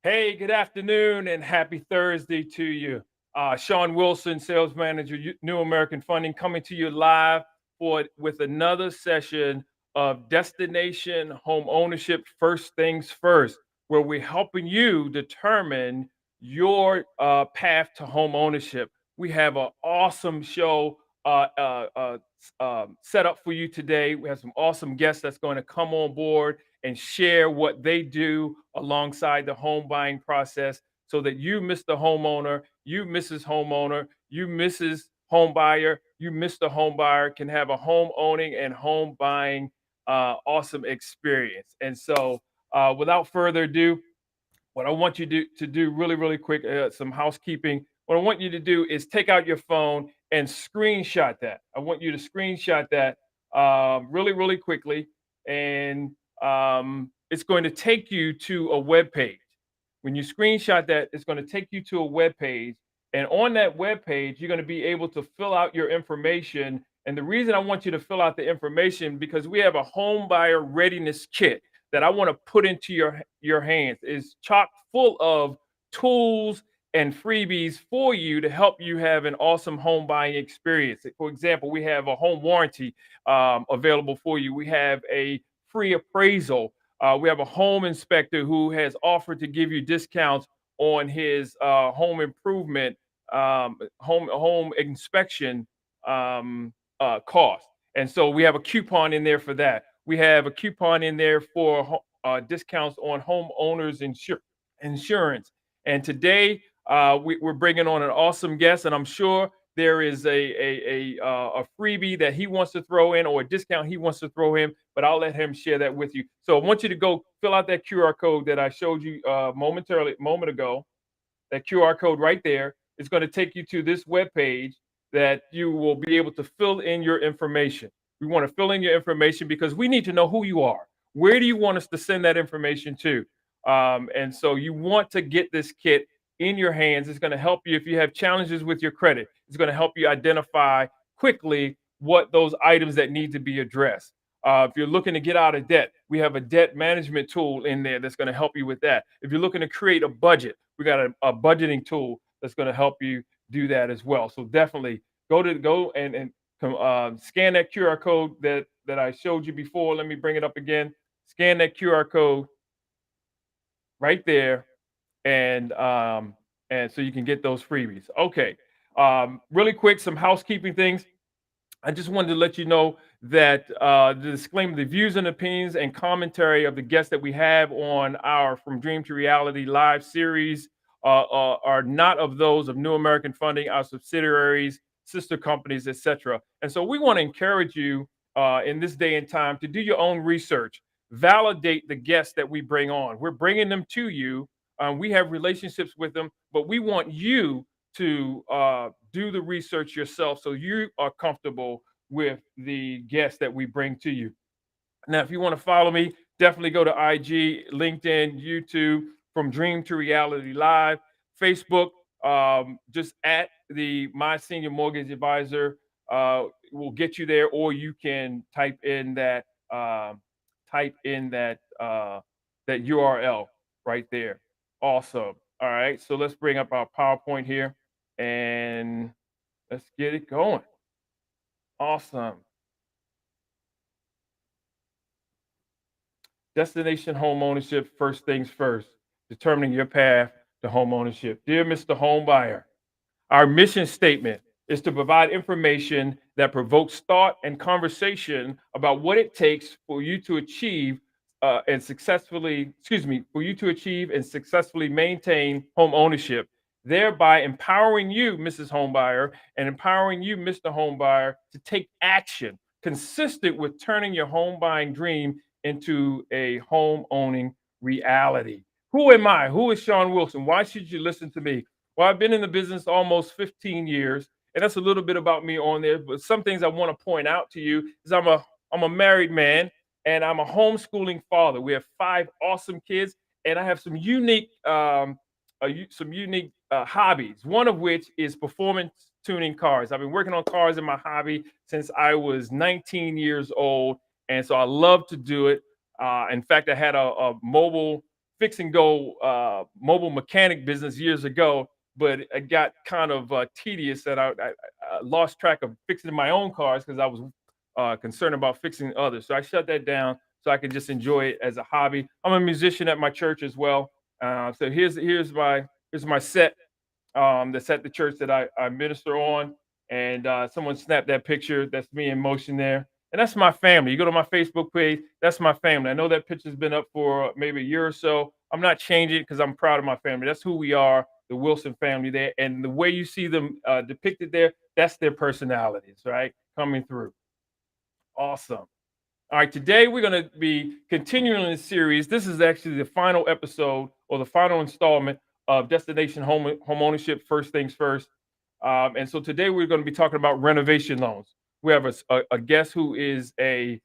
Hey, good afternoon and happy Thursday to you. Sean Wilson, sales manager, New American Funding, coming to you live with another session of Destination Home Ownership First Things First, where we're helping you determine your path to home ownership. We have an awesome show set up for you today. We have some awesome guests that's going to come on board and share what they do alongside the home buying process so that you, Mr. Homeowner, you, Mrs. Homeowner, you, Mrs. Home Buyer, you, Mr. Home Buyer, can have a home owning and home buying awesome experience. And so, without further ado, what I want you to do really, really quick, some housekeeping. What I want you to do is take out your phone and screenshot that. I want you to screenshot that really, really quickly. And it's going to take you to a web page. When you screenshot that, it's going to take you to a web page. And on that web page, you're going to be able to fill out your information. And the reason I want you to fill out the information because we have a home buyer readiness kit that I want to put into your hands. Is chock full of tools and freebies for you to help you have an awesome home buying experience. For example, we have a home warranty available for you. We have a free appraisal. We have a home inspector who has offered to give you discounts on his home improvement, home inspection cost. And so we have a coupon in there for that. We have a coupon in there for discounts on homeowners insurance. And today we're bringing on an awesome guest, and I'm sure there is a freebie that he wants to throw in or a discount he wants to throw in, but I'll let him share that with you. So I want you to go fill out that QR code that I showed you moment ago. That QR code right there is going to take you to this web page that you will be able to fill in your information. We want to fill in your information because we need to know who you are. Where do you want us to send that information to? And so you want to get this kit in your hands. It's going to help you if you have challenges with your credit. It's going to help you identify quickly what those items that need to be addressed. If you're looking to get out of debt, we have a debt management tool in there that's going to help you with that. If you're looking to create a budget, we got a budgeting tool that's going to help you do that as well. So definitely go and scan that QR code that I showed you before. Let me bring it up again. Scan that QR code right there, and so you can get those freebies. Okay, really quick, some housekeeping things. I just wanted to let you know that the disclaimer, the views and opinions and commentary of the guests that we have on our From Dream to Reality live series are not of those of New American Funding, our subsidiaries, sister companies, etc. And so we want to encourage you in this day and time to do your own research, validate the guests that we bring on. We're bringing them to you. We have relationships with them, but we want you to do the research yourself so you are comfortable with the guests that we bring to you. Now, if you want to follow me, definitely go to IG, LinkedIn, YouTube, From Dream to Reality Live, Facebook, just at the My Senior Mortgage Advisor will get you there, or you can type in that URL right there. Awesome. All right, so let's bring up our PowerPoint here and let's get it going. Awesome. Destination home ownership, first things first, determining your path to home ownership. Dear Mr. Home Buyer, our mission statement is to provide information that provokes thought and conversation about what it takes for you to achieve for you to achieve and successfully maintain home ownership, thereby empowering you, Mrs. Homebuyer, and empowering you, Mr. Homebuyer, to take action consistent with turning your home buying dream into a home owning reality. Who am I? Who is Sean Wilson? Why should you listen to me? Well, I've been in the business almost 15 years, and that's a little bit about me on there. But some things I want to point out to you is I'm a married man, and I'm a homeschooling father. We have 5 awesome kids, and I have some unique hobbies. One of which is performance tuning cars. I've been working on cars in my hobby since I was 19 years old, and so I love to do it. In fact, I had a mobile fix and go mobile mechanic business years ago, but it got kind of tedious that I lost track of fixing my own cars because I was concerned about fixing others. So I shut that down so I could just enjoy it as a hobby. I'm a musician at my church as well. So here's my set that's at the church that I minister on. And someone snapped that picture. That's me in motion there. And that's my family. You go to my Facebook page, that's my family. I know that picture's been up for maybe a year or so. I'm not changing it because I'm proud of my family. That's who we are, the Wilson family there. And the way you see them depicted there, that's their personalities, right? Coming through. Awesome. All right, today we're going to be continuing this series. This is actually the final episode or the final installment of Destination Home Ownership. First things first. And so today we're going to be talking about renovation loans. We have a guest who is a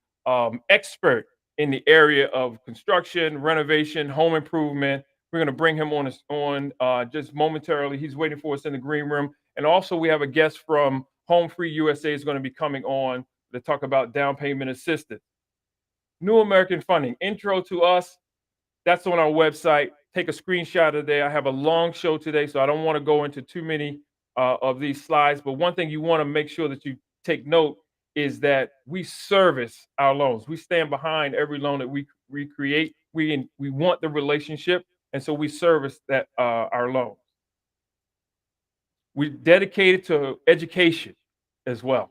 expert in the area of construction, renovation, home improvement. We're going to bring him on just momentarily. He's waiting for us in the green room. And also we have a guest from Home Free USA is going to be coming on to talk about down payment assistance. New American Funding, intro to us. That's on our website. Take a screenshot of there. I have a long show today, so I don't want to go into too many of these slides. But one thing you want to make sure that you take note is that we service our loans. We stand behind every loan that we create. We want the relationship, and so we service that our loans. We're dedicated to education as well.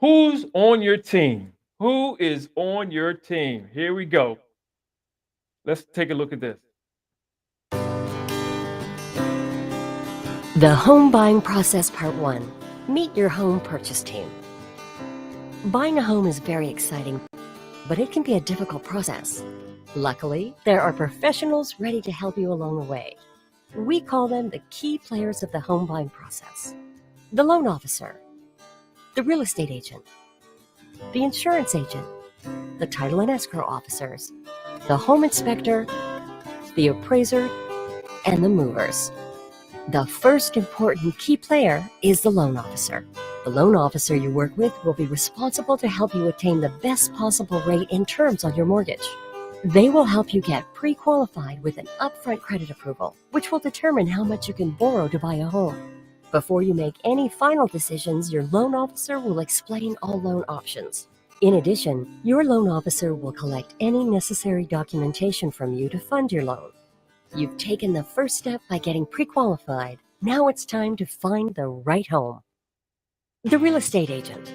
Who's on your team? Who is on your team? Here we go. Let's take a look at this. The Home Buying Process Part 1. Meet your home purchase team. Buying a home is very exciting, but it can be a difficult process. Luckily, there are professionals ready to help you along the way. We call them the key players of the home buying process. The loan officer, the real estate agent, the insurance agent, the title and escrow officers, the home inspector, the appraiser, and the movers. The first important key player is the loan officer. The loan officer you work with will be responsible to help you attain the best possible rate and terms on your mortgage. They will help you get pre-qualified with an upfront credit approval, which will determine how much you can borrow to buy a home. Before you make any final decisions, your loan officer will explain all loan options. In addition, your loan officer will collect any necessary documentation from you to fund your loan. You've taken the first step by getting pre-qualified. Now it's time to find the right home. The real estate agent.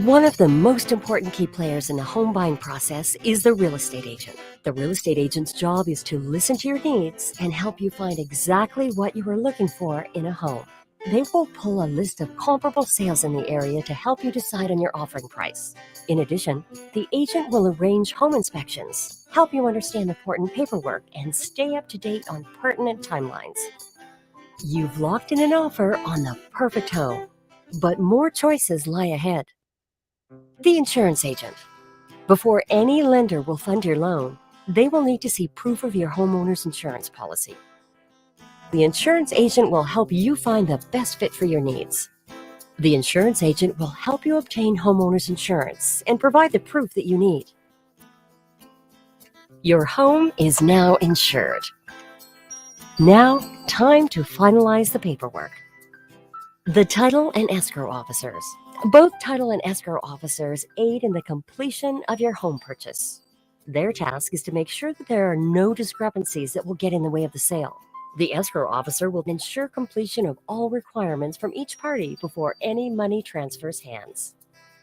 One of the most important key players in the home buying process is the real estate agent. The real estate agent's job is to listen to your needs and help you find exactly what you are looking for in a home. They will pull a list of comparable sales in the area to help you decide on your offering price. In addition, the agent will arrange home inspections, help you understand important paperwork, and stay up to date on pertinent timelines. You've locked in an offer on the perfect home, but more choices lie ahead. The insurance agent. Before any lender will fund your loan, they will need to see proof of your homeowner's insurance policy. The insurance agent will help you find the best fit for your needs. The insurance agent will help you obtain homeowner's insurance and provide the proof that you need. Your home is now insured. Now, time to finalize the paperwork. The title and escrow officers. Both title and escrow officers aid in the completion of your home purchase. Their task is to make sure that there are no discrepancies that will get in the way of the sale. The escrow officer will ensure completion of all requirements from each party before any money transfers hands.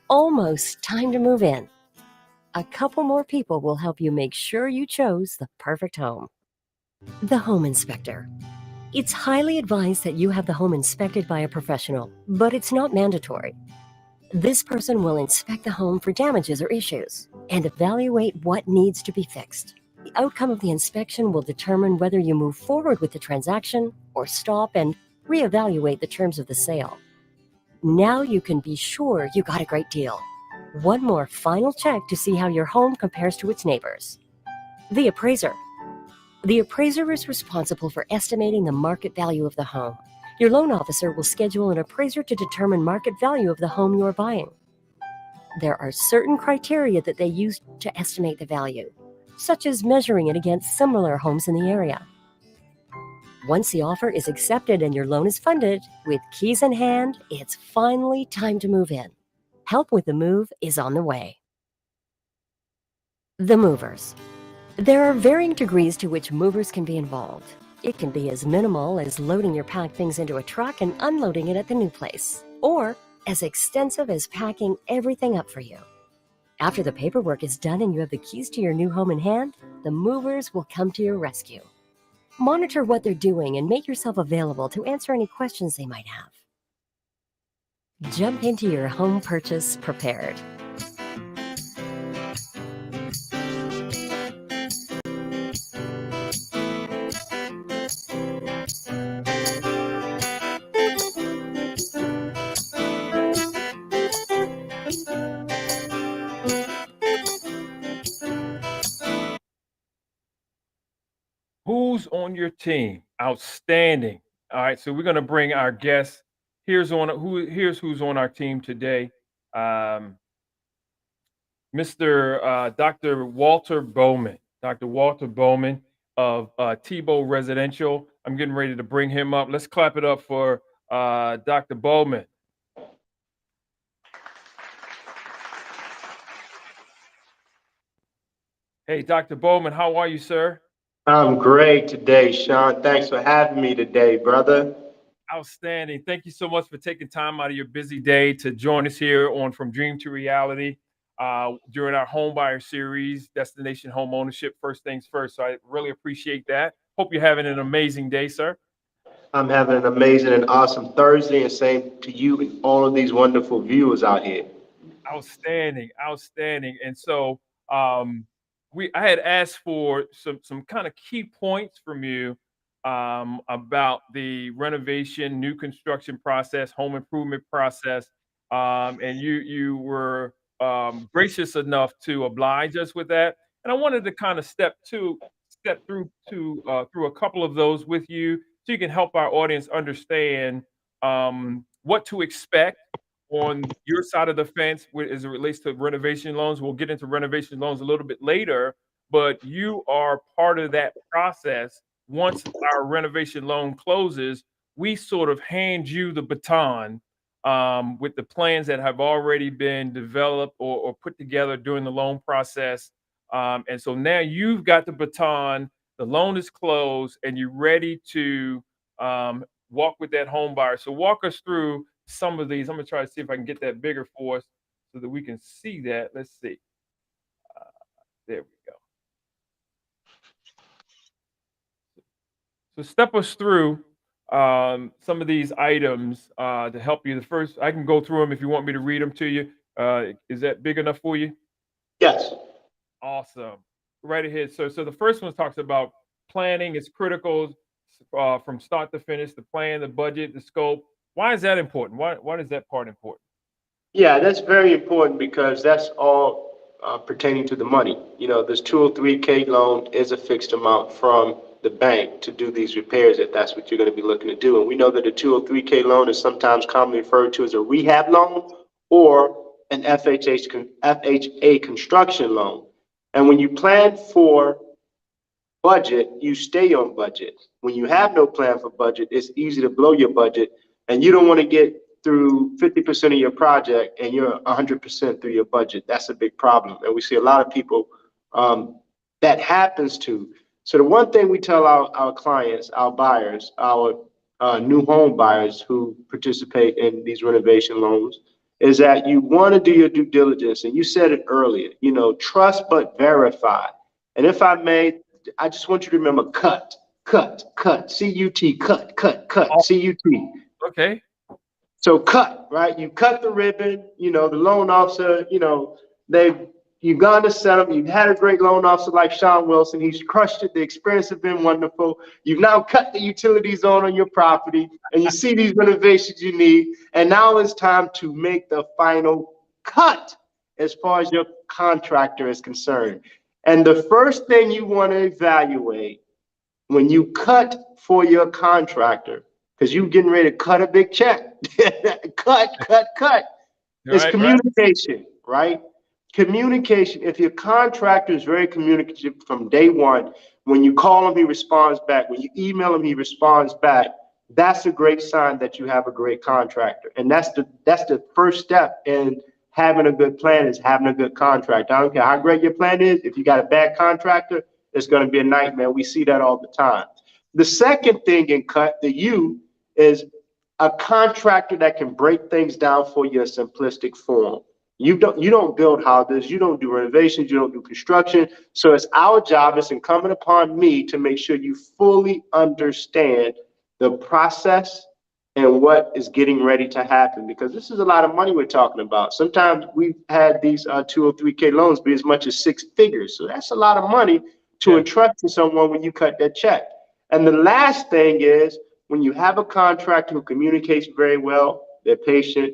Almost time to move in. A couple more people will help you make sure you chose the perfect home. The home inspector. It's highly advised that you have the home inspected by a professional, but it's not mandatory. This person will inspect the home for damages or issues and evaluate what needs to be fixed. The outcome of the inspection will determine whether you move forward with the transaction or stop and reevaluate the terms of the sale. Now you can be sure you got a great deal. One more final check to see how your home compares to its neighbors. The appraiser. The appraiser is responsible for estimating the market value of the home. Your loan officer will schedule an appraiser to determine market value of the home you are buying. There are certain criteria that they use to estimate the value. such as measuring it against similar homes in the area. Once the offer is accepted and your loan is funded, with keys in hand, it's finally time to move in. Help with the move is on the way. The movers. There are varying degrees to which movers can be involved. It can be as minimal as loading your packed things into a truck and unloading it at the new place, or as extensive as packing everything up for you. After the paperwork is done and you have the keys to your new home in hand, the movers will come to your rescue. Monitor what they're doing and make yourself available to answer any questions they might have. Jump into your home purchase prepared. Who's on your team? Outstanding. All right, so we're going to bring our guests. Here's who's on our team today. Mr. Dr. Walter Bowman. Dr. Walter Bowman of Tebow Residential. I'm getting ready to bring him up. Let's clap it up for Dr. Bowman. Hey, Dr. Bowman, how are you, sir? I'm great today, Sean. Thanks for having me today, brother. Outstanding. Thank you so much for taking time out of your busy day to join us here on From Dream to Reality during our Home Buyer series, Destination Home Ownership, First Things First. So I really appreciate that. Hope you're having an amazing day, sir. I'm having an amazing and awesome Thursday, and same to you and all of these wonderful viewers out here. Outstanding, outstanding. And so I had asked for some kind of key points from you about the renovation, new construction process, home improvement process, and you were gracious enough to oblige us with that. And I wanted to kind of step through a couple of those with you, so you can help our audience understand what to expect on your side of the fence as it relates to renovation loans. We'll get into renovation loans a little bit later, but you are part of that process. Once our renovation loan closes, we sort of hand you the baton with the plans that have already been developed or put together during the loan process. And so now you've got the baton, the loan is closed, and you're ready to walk with that home buyer. So walk us through some of these. I'm gonna try to see if I can get that bigger for us so that we can see that. Let's see. There we go. So step us through some of these items to help you. The first, I can go through them if you want me to read them to you. Is that big enough for you? Yes. Awesome. Right ahead. So the first one talks about planning is critical from start to finish, the plan, the budget, the scope. Why is that important? Why is that part important? Yeah, that's very important because that's all pertaining to the money. You know, this 203K loan is a fixed amount from the bank to do these repairs if that's what you're going to be looking to do. And we know that a 203K loan is sometimes commonly referred to as a rehab loan or an FHA construction loan. And when you plan for budget, you stay on budget. When you have no plan for budget, it's easy to blow your budget, and you don't want to get through 50% of your project and you're 100% through your budget. That's a big problem. And we see a lot of people that happens to. So the one thing we tell our clients, our buyers, our new home buyers who participate in these renovation loans is that you want to do your due diligence. And you said it earlier, you know, trust but verify. And if I may, I just want you to remember cut, C-U-T, cut, C-U-T. Okay. So cut, right? You cut the ribbon, you know, the loan officer, you know, you've gone to set up, you've had a great loan officer like Sean Wilson, he's crushed it, the experience has been wonderful. You've now cut the utilities on your property, and you see these renovations you need, and now it's time to make the final cut as far as your contractor is concerned. And the first thing you want to evaluate when you cut for your contractor, because you're getting ready to cut a big check, cut, it's communication, right? Communication. If your contractor is very communicative from day one, when you call him, he responds back. When you email him, he responds back. That's a great sign that you have a great contractor. And that's the first step in having a good plan, is having a good contractor. I don't care how great your plan is. If you got a bad contractor, it's going to be a nightmare. We see that all the time. The second thing in cut, the U, is a contractor that can break things down for you in simplistic form. You don't build houses, you don't do renovations, you don't do construction. So it's our job, it's incumbent upon me to make sure you fully understand the process and what is getting ready to happen, because this is a lot of money we're talking about. Sometimes we've had these 203K loans be as much as 6 figures. So that's a lot of money to entrust to someone when you cut that check. And the last thing is, when you have a contractor who communicates very well, they're patient,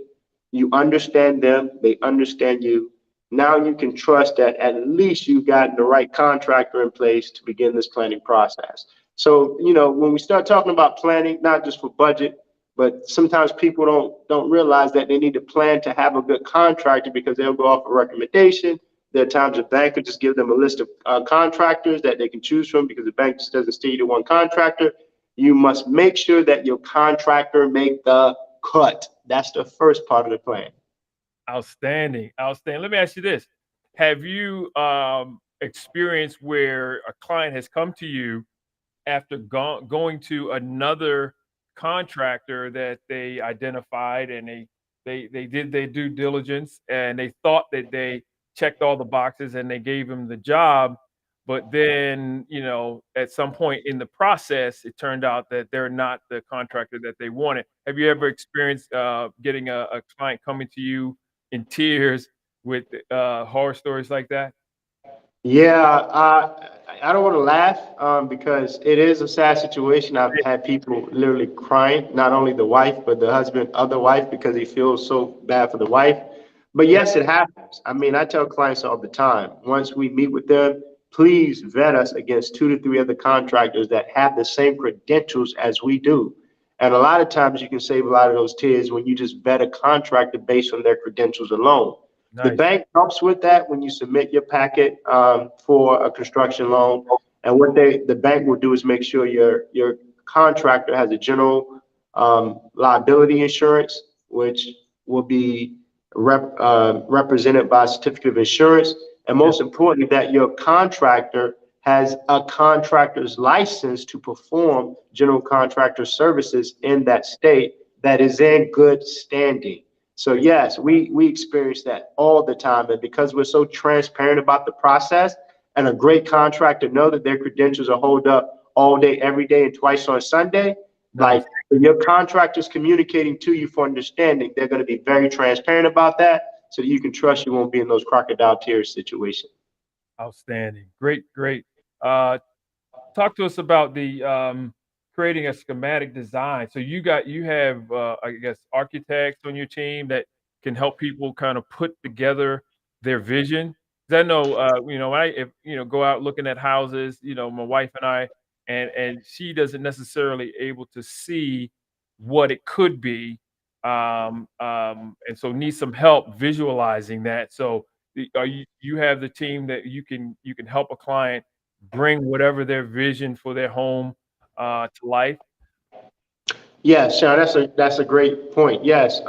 you understand them, they understand you. Now you can trust that at least you've gotten the right contractor in place to begin this planning process. So, when we start talking about planning, not just for budget, but sometimes people don't realize that they need to plan to have a good contractor, because they'll go off a recommendation. There are times a bank could just give them a list of contractors that they can choose from, because the bank just doesn't steer you to one contractor. You must make sure that your contractor make the cut. That's the first part of the plan. Outstanding. Outstanding. Let me ask you this. Have you experienced where a client has come to you after going to another contractor that they identified, and they did their due diligence, and they thought that they checked all the boxes and they gave him the job, but then at some point in the process it turned out that they're not the contractor that they wanted? Have you ever experienced getting a client coming to you in tears with horror stories like that? Yeah, I don't want to laugh because it is a sad situation. I've had people literally crying, not only the wife, but the husband of the wife, because he feels so bad for the wife. But Yeah. yes, it happens. I mean, I tell clients all the time, once we meet with them, please vet us against 2 to 3 other contractors that have the same credentials as we do. And a lot of times you can save a lot of those tears when you just vet a contractor based on their credentials alone. The Nice. bank helps with that when you submit your packet for a construction loan. And what the bank will do is make sure your contractor has a general liability insurance, which will be represented by a certificate of insurance. And Yeah. most importantly, that your contractor has a contractor's license to perform general contractor services in that state that is in good standing. So yes, we experience that all the time. And because we're so transparent about the process, and a great contractor know that their credentials are hold up all day, every day, and twice on Sunday, like Nice. when your contractor's communicating to you for understanding, they're going to be very transparent about that, so that you can trust you won't be in those crocodile tears situations. Outstanding. Great, great. Uh, Talk to us about the creating a schematic design. So you have I guess architects on your team that can help people kind of put together their vision. 'Cause I know when I if go out looking at houses, my wife and I, and she doesn't necessarily able to see what it could be, and so needs some help visualizing that. So are you have the team that you can help a client bring whatever their vision for their home to life? Yes, Sean, that's a great point. Yes,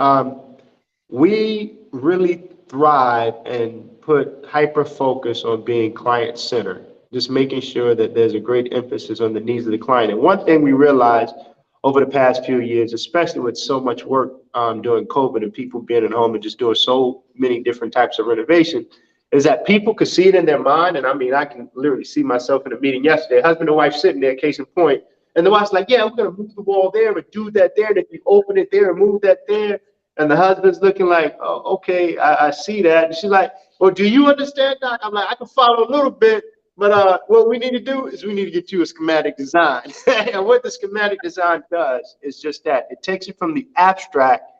we really thrive and put hyper focus on being client centered, just making sure that there's a great emphasis on the needs of the client. And one thing we realized over the past few years, especially with so much work during COVID and people being at home and just doing so many different types of renovation, is that people could see it in their mind. And I mean, I can literally see myself in a meeting yesterday, husband and wife sitting there, case in point. And the wife's like, yeah, we're going to move the wall there and do that there. And if you open it there and move that there. And the husband's looking like, oh, okay, I see that. And she's like, well, do you understand that? I'm like, I can follow a little bit, but what we need to do is we need to get you a schematic design. And what the schematic design does is just that. It takes it from the abstract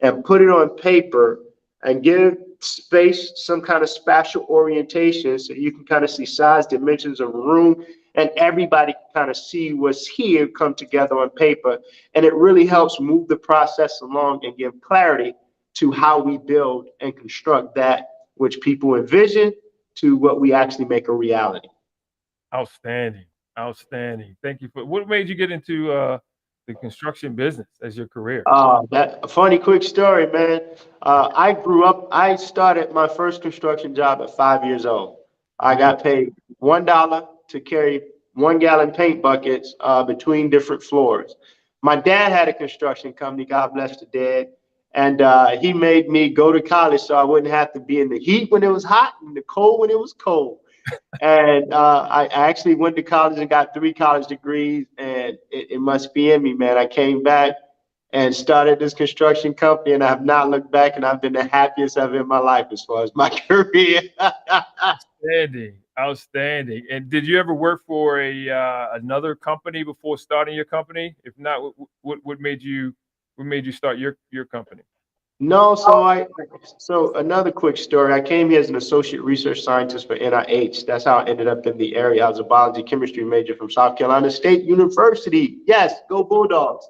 and put it on paper and give space some kind of spatial orientation, so you can kind of see size, dimensions of a room, and everybody can kind of see what's here come together on paper. And it really helps move the process along and give clarity to how we build and construct that which people envision, to what we actually make a reality. Outstanding. Outstanding. Thank you for what made you get into the construction business as your career? That a funny quick story, man. I started my first construction job at 5 years old. I got paid $1 to carry 1 gallon paint buckets between different floors. My dad had a construction company, God bless the dead, and he made me go to college so I wouldn't have to be in the heat when it was hot and the cold when it was cold. And I actually went to college and got 3 college degrees, and it must be in me, man. I came back and started this construction company, and I have not looked back, and I've been the happiest I've in my life as far as my career. Outstanding. Outstanding. And did you ever work for a another company before starting your company? If not, what made you start your company? No, so another quick story. I came here as an associate research scientist for NIH. That's how I ended up in the area. I was a biology chemistry major from South Carolina State University. Yes, go Bulldogs.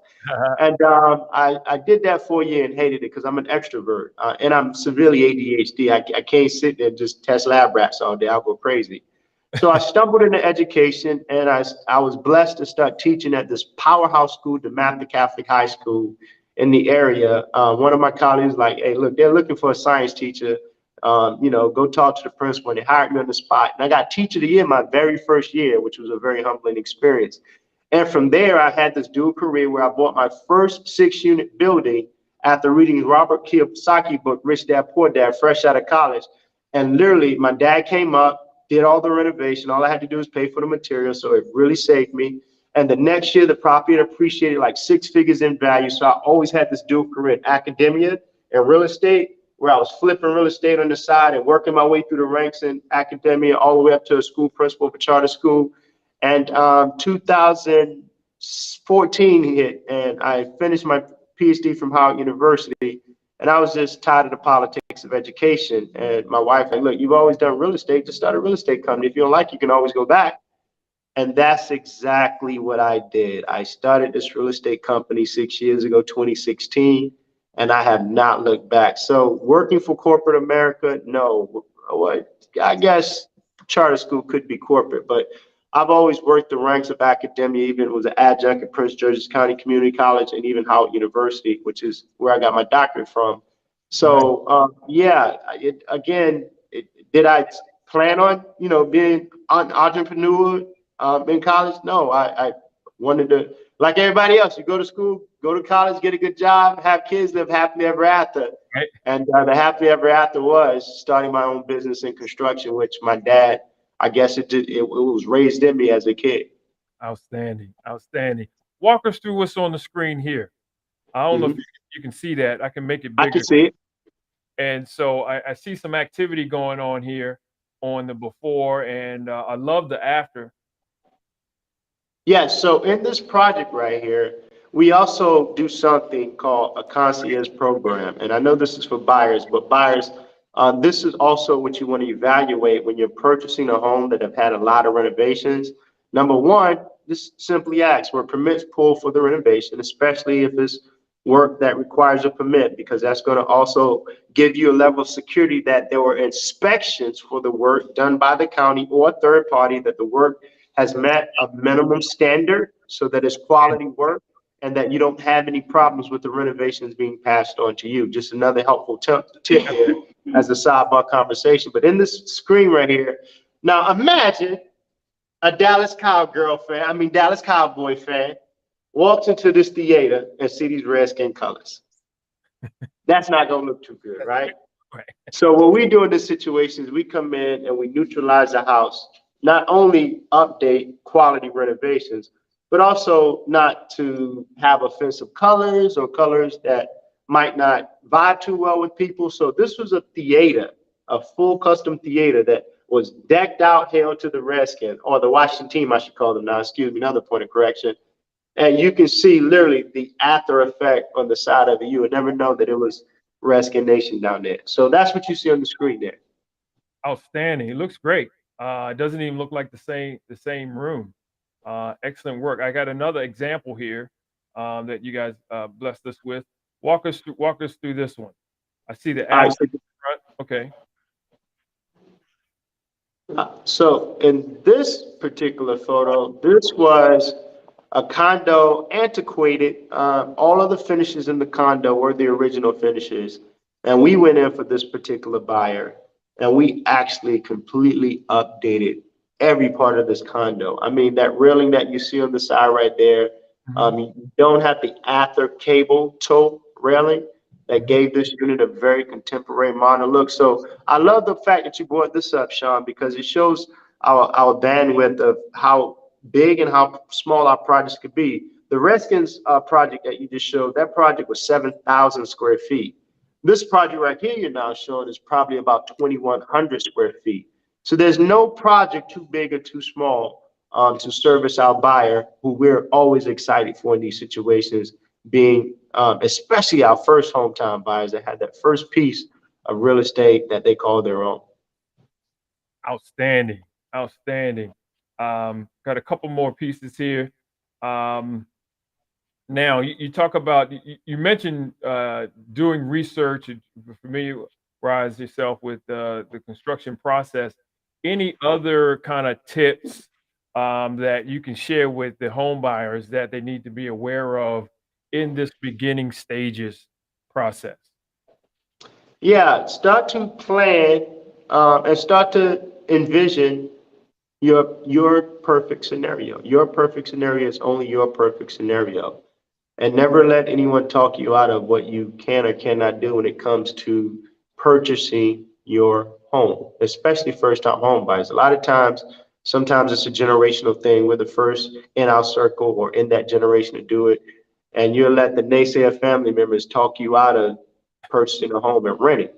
And I did that for a year and hated it because I'm an extrovert and I'm severely ADHD. I can't sit there and just test lab rats all day. I'll go crazy. So I stumbled into education, and I was blessed to start teaching at this powerhouse school, DeMatha Catholic High School in the area. One of my colleagues like, hey, look, they're looking for a science teacher. Go talk to the principal. And they hired me on the spot. And I got teacher of the year my very first year, which was a very humbling experience. And from there, I had this dual career where I bought my first 6-unit building after reading Robert Kiyosaki book, Rich Dad Poor Dad, fresh out of college. And literally, my dad came up, did all the renovation. All I had to do was pay for the material. So it really saved me. And the next year, the property had appreciated like 6 figures in value. So I always had this dual career in academia and real estate, where I was flipping real estate on the side and working my way through the ranks in academia all the way up to a school principal of a charter school. And 2014 hit, and I finished my PhD from Howard University. And I was just tired of the politics of education. And my wife, like, look, you've always done real estate, just start a real estate company. If you don't like it, you can always go back. And that's exactly what I did. I started this real estate company 6 years ago, 2016, and I have not looked back. So working for corporate America, no. I guess charter school could be corporate, but I've always worked the ranks of academia, even was an adjunct at Prince George's County Community College and even Howard University, which is where I got my doctorate from. So did I plan on, being an entrepreneur in college? No, I wanted to, like everybody else, you go to school, go to college, get a good job, have kids, live happily ever after. Right. And the happily ever after was starting my own business in construction, which my dad, I guess it was raised in me as a kid. Outstanding. Outstanding. Walk us through what's on the screen here. I don't know if you can see that. I can make it bigger. I can see it. And so I see some activity going on here on the before, and I love the after. Yes, so in this project right here, we also do something called a concierge program. And I know this is for buyers, but buyers, this is also what you want to evaluate when you're purchasing a home that have had a lot of renovations. Number one, just simply ask were permits pulled for the renovation, especially if it's work that requires a permit, because that's going to also give you a level of security that there were inspections for the work done by the county or a third party, that the work has met a minimum standard so that it's quality work, and that you don't have any problems with the renovations being passed on to you. Just another helpful tip here as a sidebar conversation. But in this screen right here, now imagine a Dallas Cowboy fan walks into this theater and see these Redskin colors. That's not gonna look too good, right? Right. So what we do in this situation is we come in and we neutralize the house, not only update quality renovations, but also not to have offensive colors or colors that might not vibe too well with people. So this was a theater, a full custom theater that was decked out hail to the Redskin, or the Washington team, I should call them now, excuse me, another point of correction. And you can see literally the after effect on the side of it. You would never know that it was Redskin Nation down there. So that's what you see on the screen there. Outstanding. It looks great. It doesn't even look like the same room. Excellent work. I got another example here that you guys blessed us with. Walk us through this one. I see the All right, ad so front. Okay. So in this particular photo, this was a condo, antiquated. All of the finishes in the condo were the original finishes. And we went in for this particular buyer and we actually completely updated every part of this condo. I mean, that railing that you see on the side right there, Mhm, you don't have the Ather cable tow railing that mhm. gave this unit a very contemporary modern look. So I love the fact that you brought this up, Sean, because it shows our bandwidth of how big and how small our projects could be. The Redskins project that you just showed, that project was 7,000 square feet. This project right here you're now showing is probably about 2,100 square feet. So there's no project too big or too small to service our buyer, who we're always excited for in these situations, being especially our first hometown buyers that had that first piece of real estate that they call their own. Outstanding, outstanding. Got a couple more pieces here. Um, Now, you talk about you mentioned doing research, and familiarize yourself with the construction process. Any other kind of tips that you can share with the home buyers that they need to be aware of in this beginning stages process? Yeah, start to plan and start to envision your perfect scenario. Your perfect scenario is only your perfect scenario. And never let anyone talk you out of what you can or cannot do when it comes to purchasing your home, especially first time home buyers. A lot of times, sometimes it's a generational thing. We're the first in our circle or in that generation to do it. And you'll let the naysayer family members talk you out of purchasing a home and renting.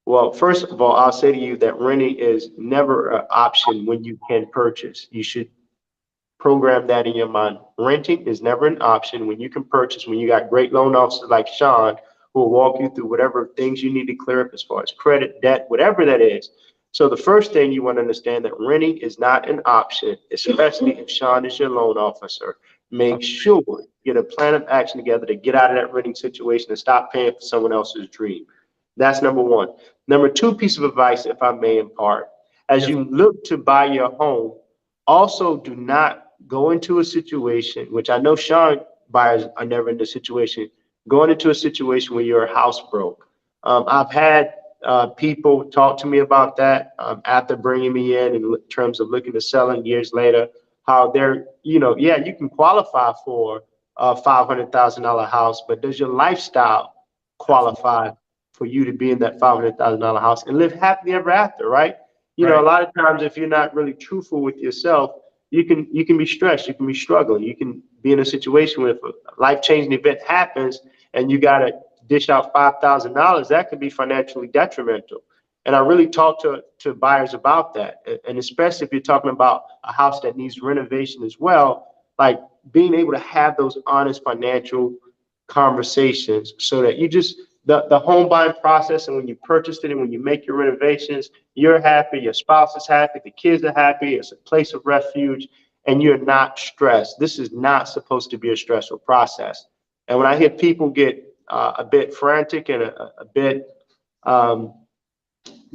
Well, first of all, I'll say to you that renting is never an option when you can purchase. You should program that in your mind. Renting is never an option when you can purchase, when you got great loan officers like Sean who will walk you through whatever things you need to clear up as far as credit, debt, whatever that is. So the first thing you want to understand that renting is not an option, especially if Sean is your loan officer. Uh, Make sure you get a plan of action together to get out of that renting situation and stop paying for someone else's dream. That's number one. Number two piece of advice, if I may impart, as Yes. you look to buy your home, also do not go into a situation, which I know Sean buyers are never in this situation, going into a situation where your house broke. I've had people talk to me about that after bringing me in terms of looking to selling years later, how they're, yeah, you can qualify for a $500,000 house, but does your lifestyle Absolutely. qualify for you to be in that $500,000 house and live happily ever after, right? A Right. lot of times if you're not really truthful with yourself, you can be stressed, you can be struggling, you can be in a situation where if a life-changing event happens and you got to dish out $5,000, that could be financially detrimental. And I really talk to buyers about that, and especially if you're talking about a house that needs renovation as well, like being able to have those honest financial conversations so that you just the home buying process, and when you purchase it and when you make your renovations, you're happy, your spouse is happy, the kids are happy, it's a place of refuge, and you're not stressed. This is not supposed to be a stressful process. And when I hear people get a bit frantic and a bit um,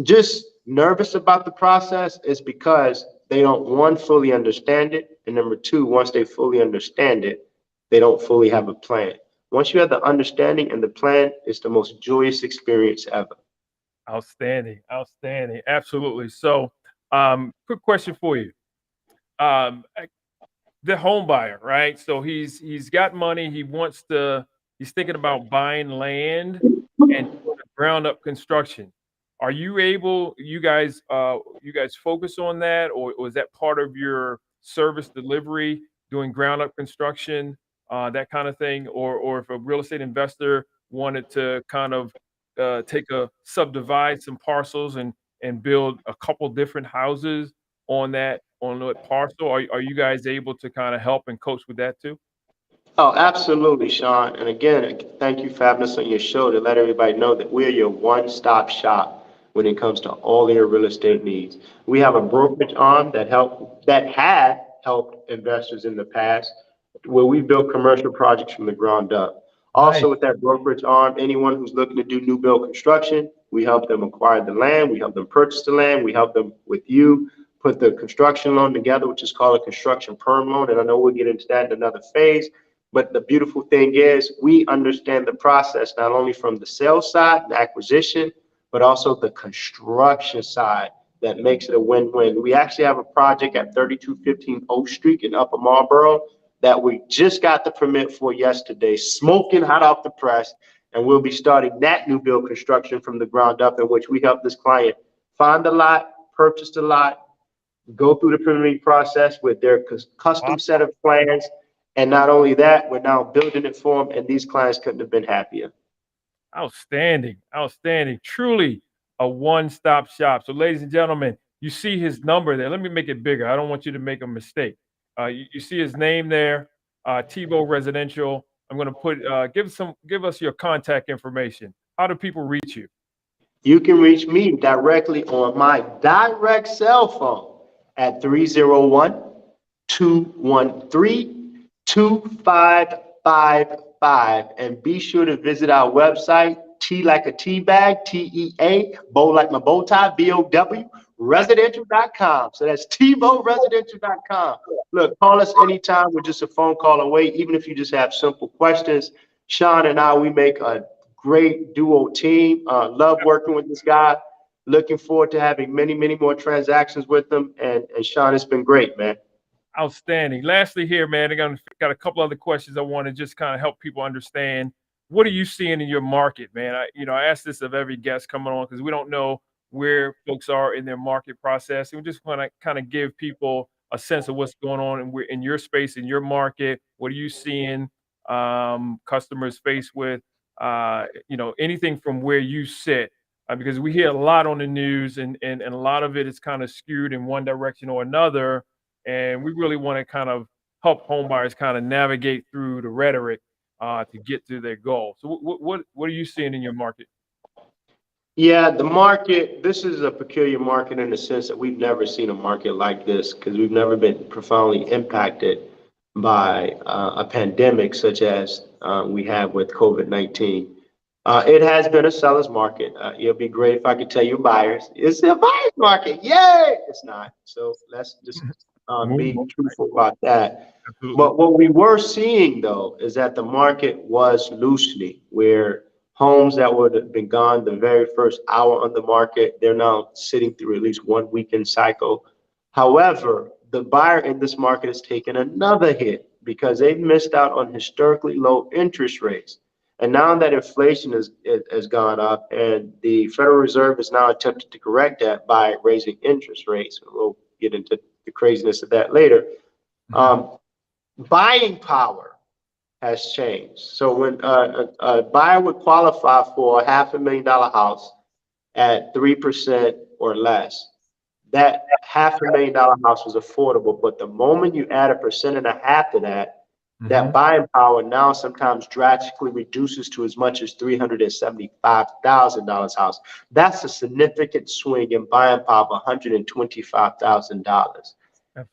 just nervous about the process, it's because they don't, one, fully understand it, and number two, once they fully understand it, they don't fully have a plan. Once you have the understanding and the plan, it's the most joyous experience ever. Outstanding, outstanding. Absolutely. So, quick question for you. The home buyer, right? So he's got money. He's thinking about buying land and doing a ground up construction. Are you able, you guys focus on that, or is that part of your service delivery, doing ground up construction, that kind of thing? Or if a real estate investor wanted to kind of subdivide some parcels and build a couple different houses on that parcel, are you guys able to kinda help and coach with that too? Oh, absolutely, Sean. And again, thank you for having us on your show to let everybody know that we're your one-stop shop when it comes to all your real estate needs. We have a brokerage arm that had helped investors in the past, where we built commercial projects from the ground up. Nice. Also, with that brokerage arm, anyone who's looking to do new build construction, we help them acquire the land, we help them purchase the land, we help them with you put the construction loan together, which is called a construction perm loan. And I know we'll get into that in another phase. But the beautiful thing is we understand the process, not only from the sales side, the acquisition, but also the construction side that makes it a win-win. We actually have a project at 3215 Oak Street in Upper Marlboro that we just got the permit for yesterday, smoking hot off the press. And we'll be starting that new build construction from the ground up, in which we help this client find a lot, purchase the lot, go through the permitting process with their custom set of plans. And not only that, we're now building it for them, and these clients couldn't have been happier. Outstanding, outstanding. Truly a one-stop shop. So, ladies and gentlemen, you see his number there. Let me make it bigger. I don't want you to make a mistake. You see his name there, Tebow Residential. I'm going to put give us your contact information. How do people reach you? You can reach me directly on my direct cell phone at 301-213-2555. And be sure to visit our website, T like a tea bag, TEA, bow like my bow tie, BOW, residential.com. So that's TebowResidential.com. Look, call us anytime. We're just a phone call away, even if you just have simple questions. Sean and I, we make a great duo team. Love working with this guy. Looking forward to having many, many more transactions with him. And Sean, it's been great, man. Outstanding. Lastly here, man, I got a couple other questions I want to just kind of help people understand. What are you seeing in your market, man? I ask this of every guest coming on because we don't know where folks are in their market process. And we just want to kind of give people a sense of what's going on in your space, in your market. What are you seeing customers faced with? Anything from where you sit, because we hear a lot on the news and a lot of it is kind of skewed in one direction or another. And we really want to kind of help home buyers kind of navigate through the rhetoric to get to their goal. So what are you seeing in your market? Yeah, the market, this is a peculiar market in the sense that we've never seen a market like this because we've never been profoundly impacted by a pandemic such as we have with COVID-19. It has been a seller's market. It'll be great if I could tell you buyers. It's a buyer's market. Yay! It's not. So let's just be truthful about that. Absolutely. But what we were seeing, though, is that the market was loosening, where homes that would have been gone the very first hour on the market, they're now sitting through at least 1 weekend cycle. However, the buyer in this market has taken another hit because they've missed out on historically low interest rates. And now that inflation has gone up and the Federal Reserve has now attempted to correct that by raising interest rates, we'll get into the craziness of that later. Buying power has changed. So when a buyer would qualify for a $500,000 house at 3% or less, that $500,000 house was affordable. But the moment you add 1.5% to that, that buying power now sometimes drastically reduces to as much as $375,000 house. That's a significant swing in buying power of $125,000.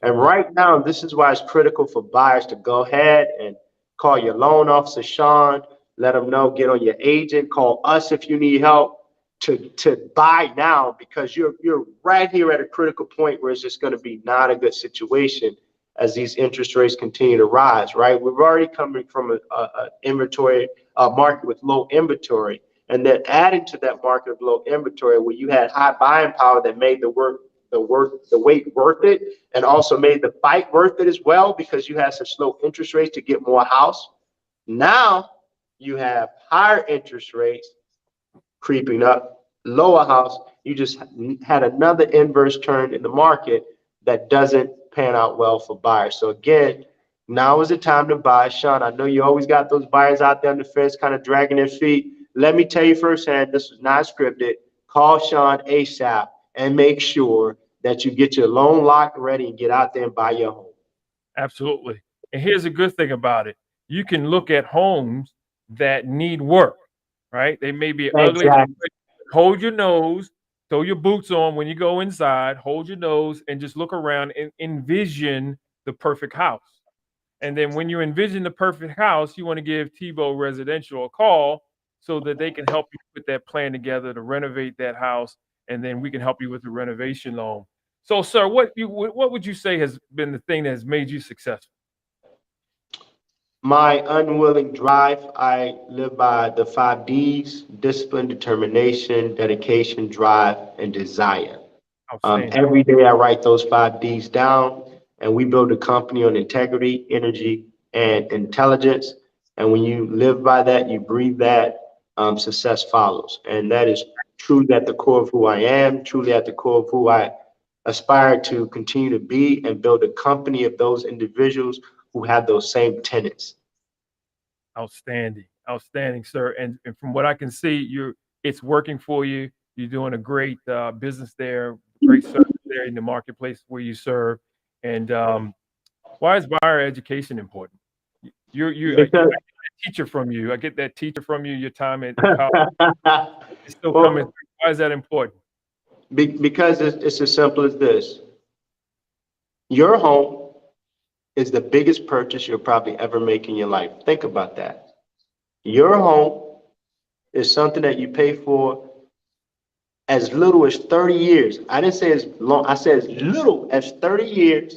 And right now, this is why it's critical for buyers to go ahead and call your loan officer, Sean, let them know, get on your agent, call us if you need help to buy now, because you're right here at a critical point where it's just going to be not a good situation as these interest rates continue to rise, right? We're already coming from a market with low inventory, and then adding to that market of low inventory where you had high buying power that made the wait worth it, and also made the fight worth it as well because you had such low interest rates to get more house. Now you have higher interest rates creeping up, lower house. You just had another inverse turn in the market that doesn't pan out well for buyers. So again, now is the time to buy. Sean, I know you always got those buyers out there on the fence kind of dragging their feet. Let me tell you firsthand, this was not scripted. Call Sean ASAP and make sure that you get your loan locked ready and get out there and buy your home. Absolutely. And here's a good thing about it. You can look at homes that need work, right? They may be ugly. Hold your nose, throw your boots on when you go inside, hold your nose and just look around and envision the perfect house. And then when you envision the perfect house, you want to give Tebow Residential a call so that they can help you put that plan together to renovate that house. And then we can help you with the renovation loan. So, sir, what would you say has been the thing that has made you successful? My unwilling drive, I live by the 5 Ds: discipline, determination, dedication, drive, and desire. Outstanding. Every day I write those 5 Ds down, and we build a company on integrity, energy, and intelligence. And when you live by that, you breathe that, success follows. And that is truly at the core of who I am, truly at the core of who I aspire to continue to be, and build a company of those individuals who have those same tenets. Outstanding. Outstanding, sir. And from what I can see, it's working for you. You're doing a great business there, great service there in the marketplace where you serve. And why is buyer education important? I get Because that teacher from you. I get that teacher from you. Your time at college is still coming well, through. Why is that important? because it's as simple as this. Your home is the biggest purchase you'll probably ever make in your life. Think about that. Your home is something that you pay for as little as 30 years. I didn't say as long, I said as little as 30 years,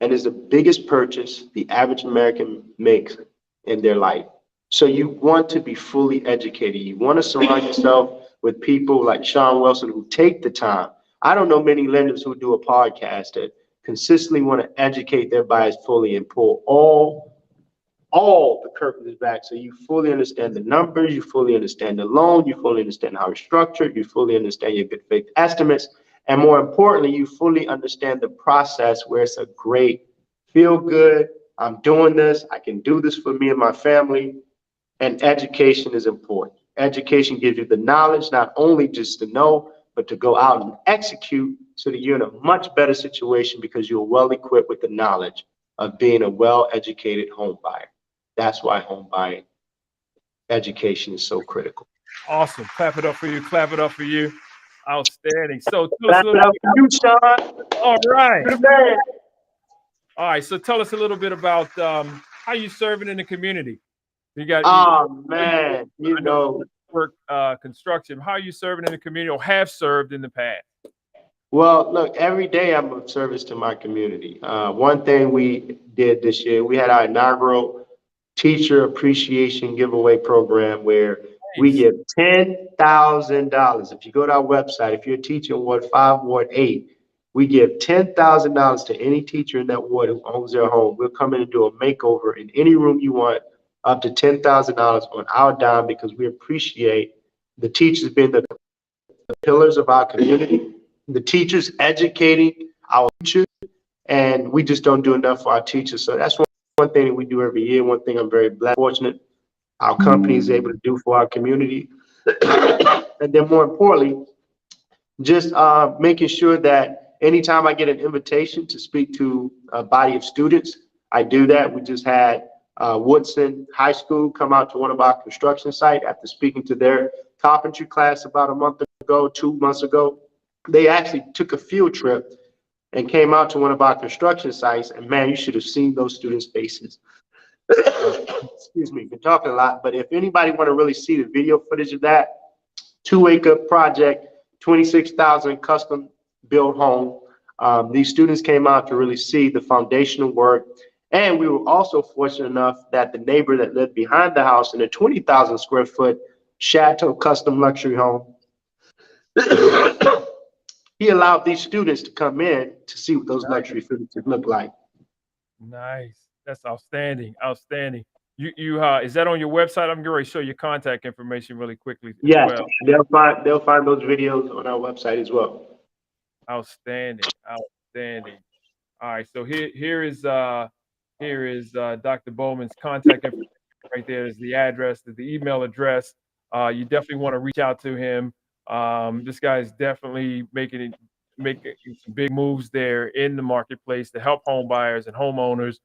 and is the biggest purchase the average American makes in their life. So you want to be fully educated. You want to surround yourself with people like Sean Wilson who take the time. I don't know many lenders who do a podcast that consistently want to educate their buyers fully and pull all the curtains back so you fully understand the numbers, you fully understand the loan, you fully understand how it's structured, you fully understand your good faith estimates, and more importantly, you fully understand the process where it's a great feel good. I'm doing this, I can do this for me and my family. And education is important. Education gives you the knowledge, not only just to know, but to go out and execute so that you're in a much better situation because you're well equipped with the knowledge of being a well-educated home buyer. That's why home buying education is so critical. Awesome. Clap it up for you. Clap it up for you. Outstanding. So tell us a Clap it little up bit. for you, Sean. All right. You're the man. All right. So tell us a little bit about how you serving in the community. Oh I know you man, you I know know, you work construction. How are you serving in the community or have served in the past? well, look, every day I'm of service to my community. One thing we did this year, we had our inaugural teacher appreciation giveaway program where we Nice. give $10,000. If you go to our website, if you're a teacher in Ward 5, Ward 8, we give $10,000 to any teacher in that ward who owns their home. We'll come in and do a makeover in any room you want, up to $10,000 on our dime, because we appreciate the teachers being the pillars of our community, the teachers educating our teachers, and we just don't do enough for our teachers. So that's one thing that we do every year. One thing I'm very fortunate our company is able to do for our community. And then more importantly, just making sure that anytime I get an invitation to speak to a body of students, I do that. We just had Woodson High School come out to one of our construction sites after speaking to their carpentry class about a month ago, 2 months ago. They actually took a field trip and came out to one of our construction sites, and man, you should have seen those students' faces. Excuse me, been talking a lot, but if anybody want to really see the video footage of that, 2-acre project, 26,000 custom built home. These students came out to really see the foundational work. And we were also fortunate enough that the neighbor that lived behind the house in a 20,000 square foot chateau custom luxury home, he allowed these students to come in to see what those luxury finishes look like. Nice. That's outstanding. Outstanding. You is that on your website? I'm going to show your contact information really quickly as Yes, well. they'll find those videos on our website as well. Outstanding. Outstanding. All right. So here is Dr. Bowman's contact information right there is the address, the email address. You definitely want to reach out to him. This guy is definitely making some big moves there in the marketplace to help home buyers and homeowners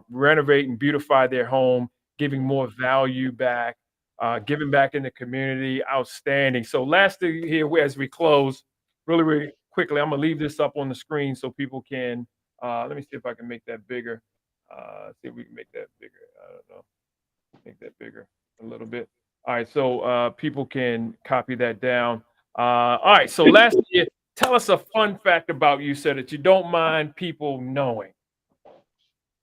renovate and beautify their home, giving more value back, giving back in the community. Outstanding. So last thing here as we close, really, really quickly, I'm gonna leave this up on the screen so people can. Let me see if I can make that bigger. See if we can make that bigger. I don't know. Make that bigger a little bit. All right, so people can copy that down. All right, so last year, tell tell us a fun fact about you, sir, that you don't mind people knowing.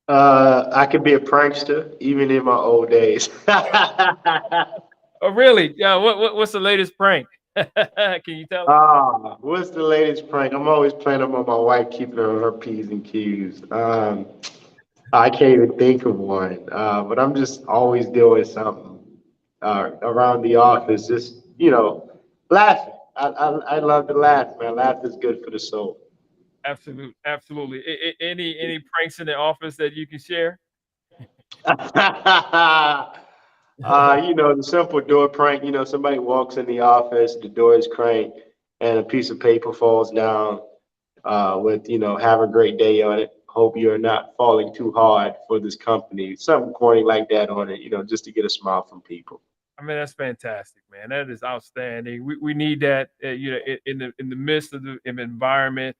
I could be a prankster even in my old days. Oh, really? Yeah. What's the latest prank? Can you tell us? What's the latest prank? I'm always playing them on my wife, keeping her on her P's and Q's. I can't even think of one, but I'm just always doing something around the office, just, laughing. I love to laugh, man. Laugh is good for the soul. Absolutely. Any pranks in the office that you can share? The simple door prank, somebody walks in the office, the door is cranked, and a piece of paper falls down with, have a great day on it. Hope you're not falling too hard for this company. Something corny like that on it, just to get a smile from people. I mean, that's fantastic, man. That is outstanding. We need that, in the midst of the environment,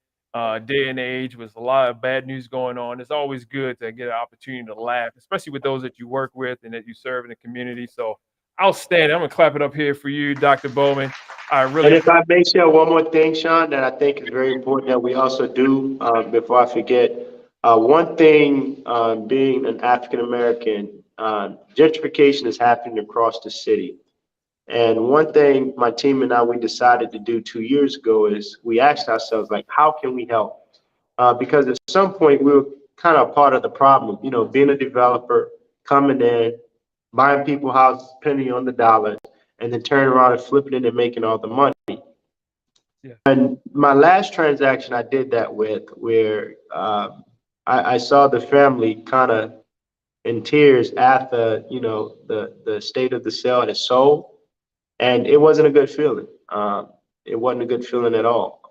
day and age, with a lot of bad news going on. It's always good to get an opportunity to laugh, especially with those that you work with and that you serve in the community. So outstanding. I'm gonna clap it up here for you, Dr. Bowman. I And really if I may share one more thing, Sean, that I think is very important that we also do before I forget. One thing, being an African American, gentrification is happening across the city. And one thing my team and I, we decided to do 2 years ago is we asked ourselves, like, how can we help? Because at some point we were kind of part of the problem, being a developer, coming in, buying people houses penny on the dollar, and then turning around and flipping it and making all the money. yeah. And my last transaction I did that with, where I saw the family kind of in tears after, the state of the sale and it sold, and it wasn't a good feeling. It wasn't a good feeling at all.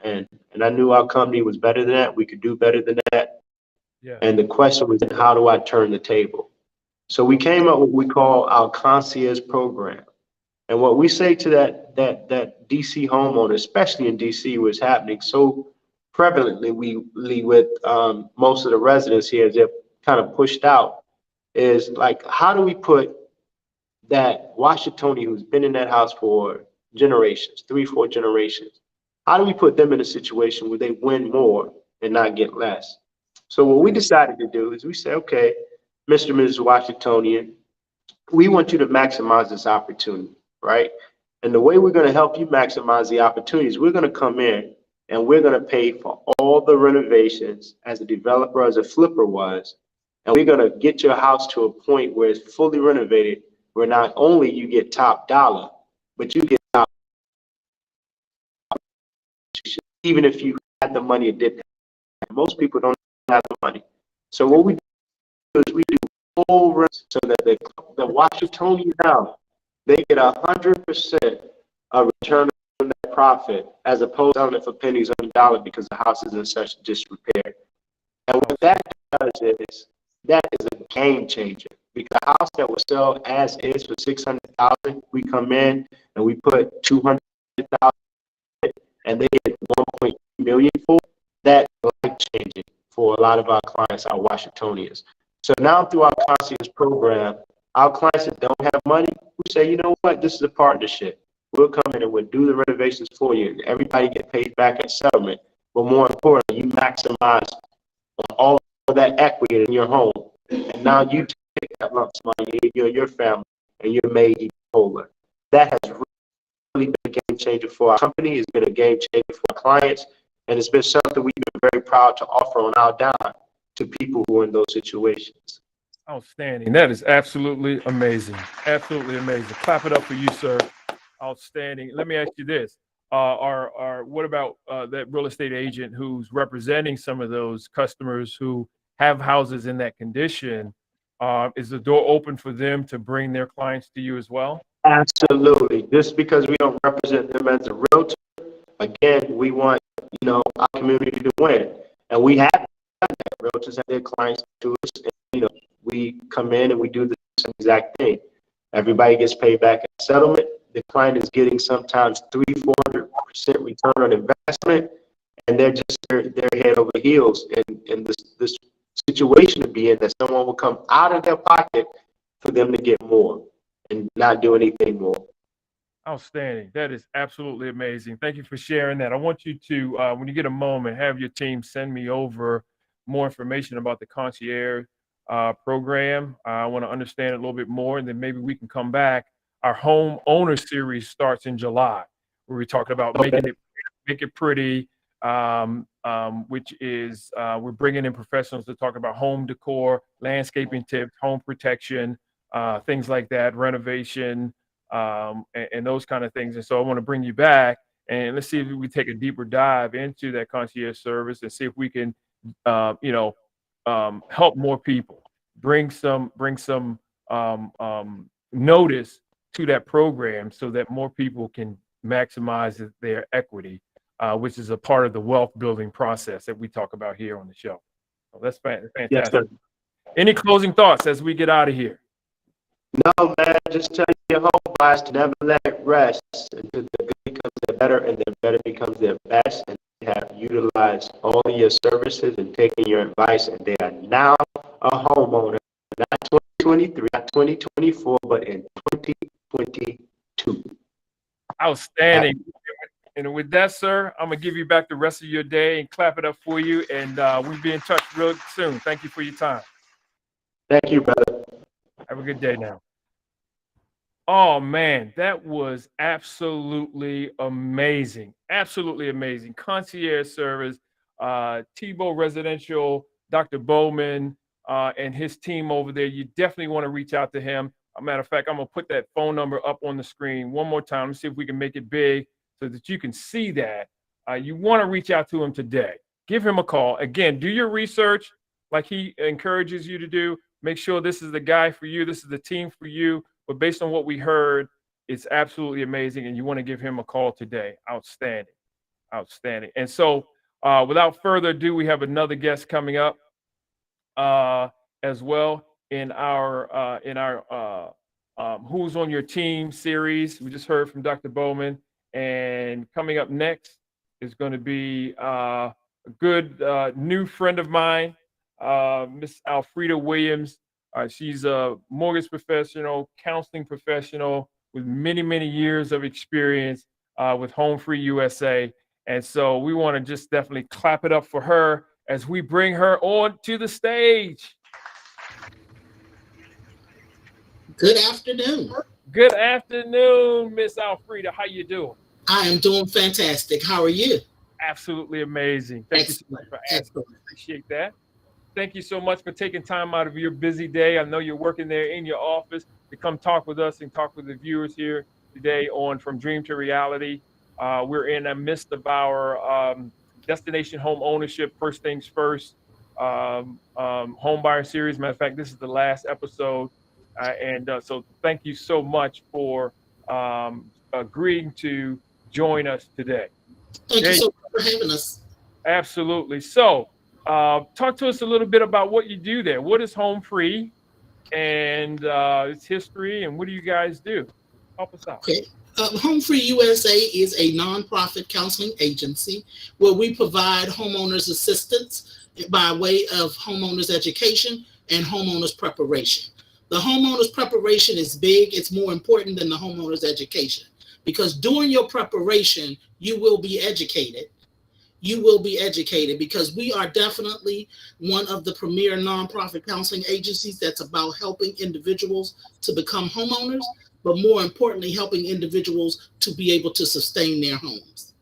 And I knew our company was better than that. We could do better than that. Yeah. And the question was, how do I turn the table? So we came up with what we call our concierge program. And what we say to that DC homeowner, especially in DC, where it's happening so prevalently, with most of the residents here, they're kind of pushed out, is like, how do we put that Washingtonian who's been in that house for generations, 3, 4 generations, how do we put them in a situation where they win more and not get less? So what we decided to do is we say, okay, Mr. and Mrs. Washingtonian, we want you to maximize this opportunity, right? And the way we're going to help you maximize the opportunities, we're going to come in and we're going to pay for all the renovations as a developer, as a flipper was. And we're going to get your house to a point where it's fully renovated, where not only you get top dollar, but you get top, even if you had the money, it didn't. Most people don't have the money. So what we do is we do full rent so that the Washingtonian house, they get 100% of return on that profit, as opposed to selling it for pennies on the dollar because the house is in such disrepair. And what that does is, that is a game changer, because a house that will sell as is for 600,000, we come in and we put 200,000, and they get 1.2 million for that. Life changing for a lot of our clients, our Washingtonians. So now through our concierge program, our clients that don't have money, we say, you know what, this is a partnership. We'll come in and we'll do the renovations for you. Everybody get paid back at settlement. But more importantly, you maximize all of that equity in your home. And now you take that lump sum money, your family, and you're made even wholer. That has really been a game changer for our company. It's been a game changer for our clients. And it's been something we've been very proud to offer on our dime to people who are in those situations. Outstanding. That is absolutely amazing. Absolutely amazing. Clap it up for you, sir. Outstanding. Let me ask you this. What about that real estate agent who's representing some of those customers who have houses in that condition? Is the door open for them to bring their clients to you as well? Absolutely. Just because we don't represent them as a realtor, again, we want, our community to win. And we have done that. Realtors have their clients to us, and, we come in and we do the same exact thing. Everybody gets paid back at settlement. The client is getting sometimes 300-400% return on investment, and they're head over heels in this situation to be in, that someone will come out of their pocket for them to get more and not do anything more. Outstanding. That is absolutely amazing. Thank you for sharing that. I want you to, when you get a moment, have your team send me over more information about the concierge program. I want to understand it a little bit more, and then maybe we can come back. Our home owner series starts in July, where we're talking about Okay. make it pretty, which is we're bringing in professionals to talk about home decor, landscaping tips, home protection, things like that, renovation, and those kind of things. And so I want to bring you back and let's see if we take a deeper dive into that concierge service and see if we can, you know, help more people, bring some notice to that program so that more people can maximize their equity, which is a part of the wealth building process that we talk about here on the show. So that's fantastic. Yes, sir. Any closing thoughts as we get out of here? No, man, just tell your home buyers to never let it rest until the good becomes their better and the better becomes their best. And they have utilized all of your services and taken your advice, and they are now a homeowner, not 2023, not 2024, but in 2022. Outstanding. And with that, sir, I'm going to give you back the rest of your day and clap it up for you. And we'll be in touch real soon. Thank you for your time. Thank you, brother. Have a good day now. Oh, man, that was absolutely amazing. Absolutely amazing. Concierge service, Tebow Residential, Dr. Bowman, and his team over there. You definitely want to reach out to him. As a matter of fact, I'm going to put that phone number up on the screen one more time. Let's see if we can make it big so that you can see that. You want to reach out to him today. Give him a call. Again, do your research like he encourages you to do. Make sure this is the guy for you. This is the team for you. But based on what we heard, it's absolutely amazing. And you want to give him a call today. Outstanding. Outstanding. And so without further ado, we have another guest coming up as well in our Who's on Your Team series. We just heard from Dr. Bowman. And coming up next is going to be a good new friend of mine, Miss Alfreda Williams. She's a mortgage professional, counseling professional with many, many years of experience with Home Free USA. And so we want to just definitely clap it up for her as we bring her on to the stage. Good afternoon. Good afternoon, Miss Alfreda. How you doing? I am doing fantastic. How are you? Absolutely amazing. Thank you so much for asking. Appreciate that. Thank you so much for taking time out of your busy day. I know you're working there in your office to come talk with us and talk with the viewers here today on From Dream to Reality. We're in the midst of our Destination Home Ownership, First Things First Home Buyer series. Matter of fact, this is the last episode. So thank you so much for agreeing to join us today. Thank you so much for having us. Absolutely. So talk to us a little bit about what you do there. What is Home Free and its history, and what do you guys do? Help us out. Okay. Home Free USA is a nonprofit counseling agency where we provide homeowners assistance by way of homeowners education and homeowners preparation. The homeowners preparation is big. It's more important than the homeowners education, because during your preparation, you will be educated. You will be educated, because we are definitely one of the premier nonprofit counseling agencies that's about helping individuals to become homeowners, but more importantly, helping individuals to be able to sustain their homes.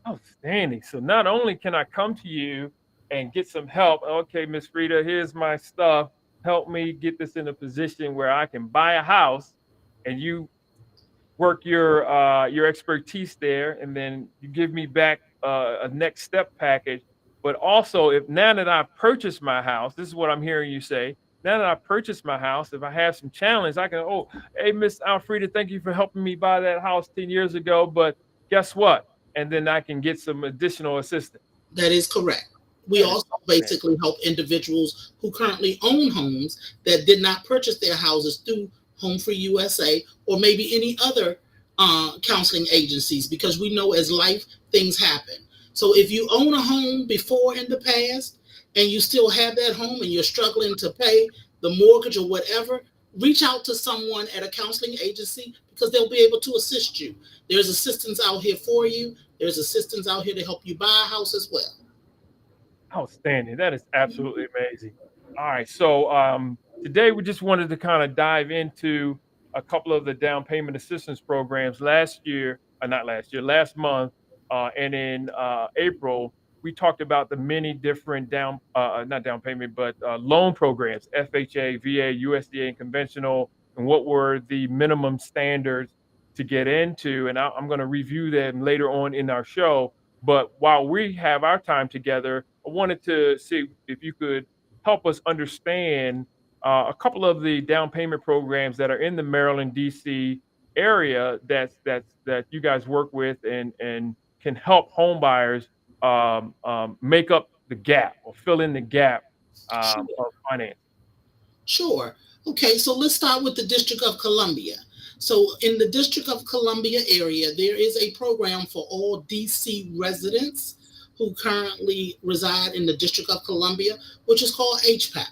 Outstanding. So not only can I come to you and get some help, okay, Miss Frida, here's my stuff. Help me get this in a position where I can buy a house, and you work your expertise there, and then you give me back a next step package. But also, if now that I've purchased my house, this is what I'm hearing you say. Now that I've purchased my house, if I have some challenge, I can, oh, hey, Miss Alfreda, thank you for helping me buy that house 10 years ago. But guess what? And then I can get some additional assistance. That is correct. We also basically help individuals who currently own homes that did not purchase their houses through Home Free USA or maybe any other counseling agencies, because we know as life, things happen. So if you own a home before in the past and you still have that home and you're struggling to pay the mortgage or whatever, reach out to someone at a counseling agency, because they'll be able to assist you. There's assistance out here for you. There's assistance out here to help you buy a house as well. Outstanding. That is absolutely amazing. All right. So today we just wanted to kind of dive into a couple of the down payment assistance programs last month, and in April, we talked about the many different not down payment, but loan programs, FHA, VA, USDA, and conventional, and what were the minimum standards to get into. And I'm going to review them later on in our show. But while we have our time together, I wanted to see if you could help us understand a couple of the down payment programs that are in the Maryland, D.C. area that you guys work with and can help home buyers make up the gap or fill in the gap Sure. of finance. Sure. Okay, so let's start with the District of Columbia. So in the District of Columbia area, there is a program for all DC residents who currently reside in the District of Columbia, which is called HPAC.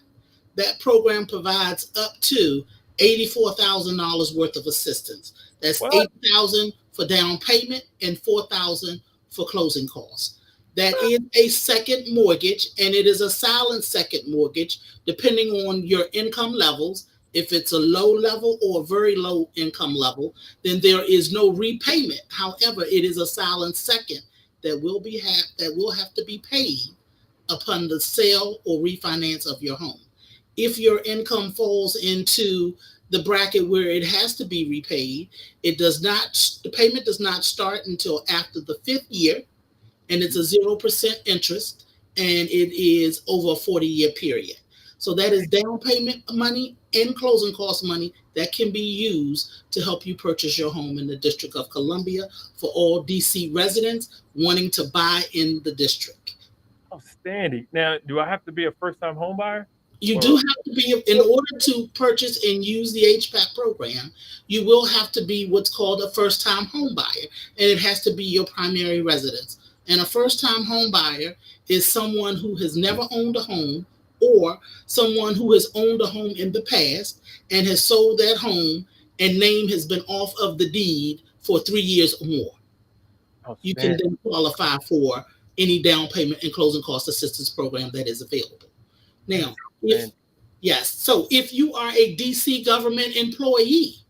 That program provides up to $84,000 worth of assistance. That's What? $8,000 for down payment and $4,000 for closing costs. That is a second mortgage, and it is a silent second mortgage, depending on your income levels. If it's a low level or a very low income level, then there is no repayment. However, it is a silent second that will have to be paid upon the sale or refinance of your home. If your income falls into the bracket where it has to be repaid, the payment does not start until after the 5th year, and it's a 0% interest, and it is over a 40-year period. So that is down payment money and closing cost money that can be used to help you purchase your home in the District of Columbia for all DC residents wanting to buy in the district. Outstanding. Now, do I have to be a first-time home buyer? You do have to be, in order to purchase and use the HPAC program, you will have to be what's called a first-time home buyer, and it has to be your primary residence. And a first-time home buyer is someone who has never owned a home, or someone who has owned a home in the past and has sold that home and name has been off of the deed for 3 years or more. You can then qualify for any down payment and closing cost assistance program that is available. Now, if you are a DC government employee,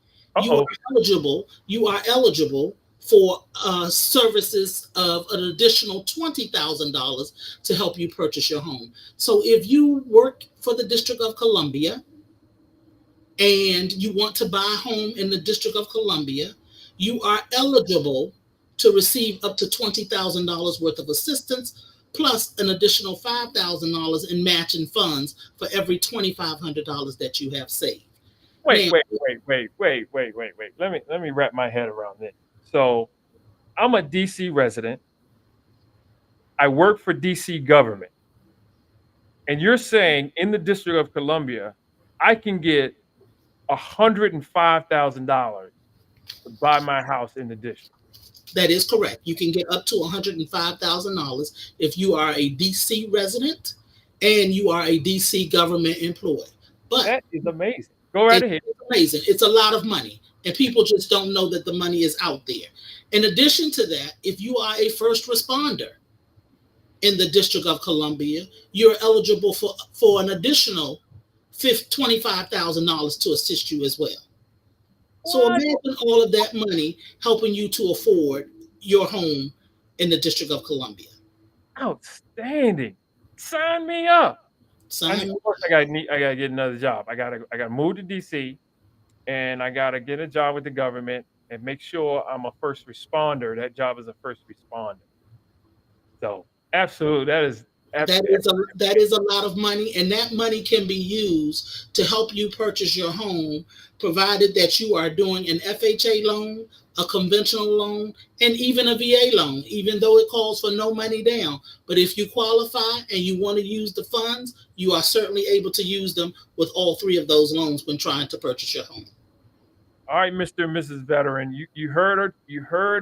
you are eligible for services of an additional $20,000 to help you purchase your home. So if you work for the District of Columbia and you want to buy a home in the District of Columbia, you are eligible to receive up to $20,000 worth of assistance, plus an additional $5,000 in matching funds for every $2,500 that you have saved. Wait. Let me wrap my head around this. So I'm a DC resident. I work for DC government. And you're saying in the District of Columbia, I can get $105,000 to buy my house in the district. That is correct. You can get up to $105,000 if you are a DC resident and you are a DC government employee. But that is amazing. Go right ahead. It's amazing. It's a lot of money, and people just don't know that the money is out there. In addition to that, if you are a first responder in the District of Columbia, you're eligible for an additional $25,000 to assist you as well. So imagine all of that money helping you to afford your home in the District of Columbia. Outstanding. Sign me up. Sign me up. I gotta get another job. I gotta move to DC, and I gotta get a job with the government and make sure I'm a first responder. That job is a first responder. So absolutely, that is a lot of money, and that money can be used to help you purchase your home, provided that you are doing an FHA loan, a conventional loan, and even a VA loan, even though it calls for no money down. But if you qualify and you want to use the funds, you are certainly able to use them with all three of those loans when trying to purchase your home. All right, Mr. and Mrs. Veteran, you heard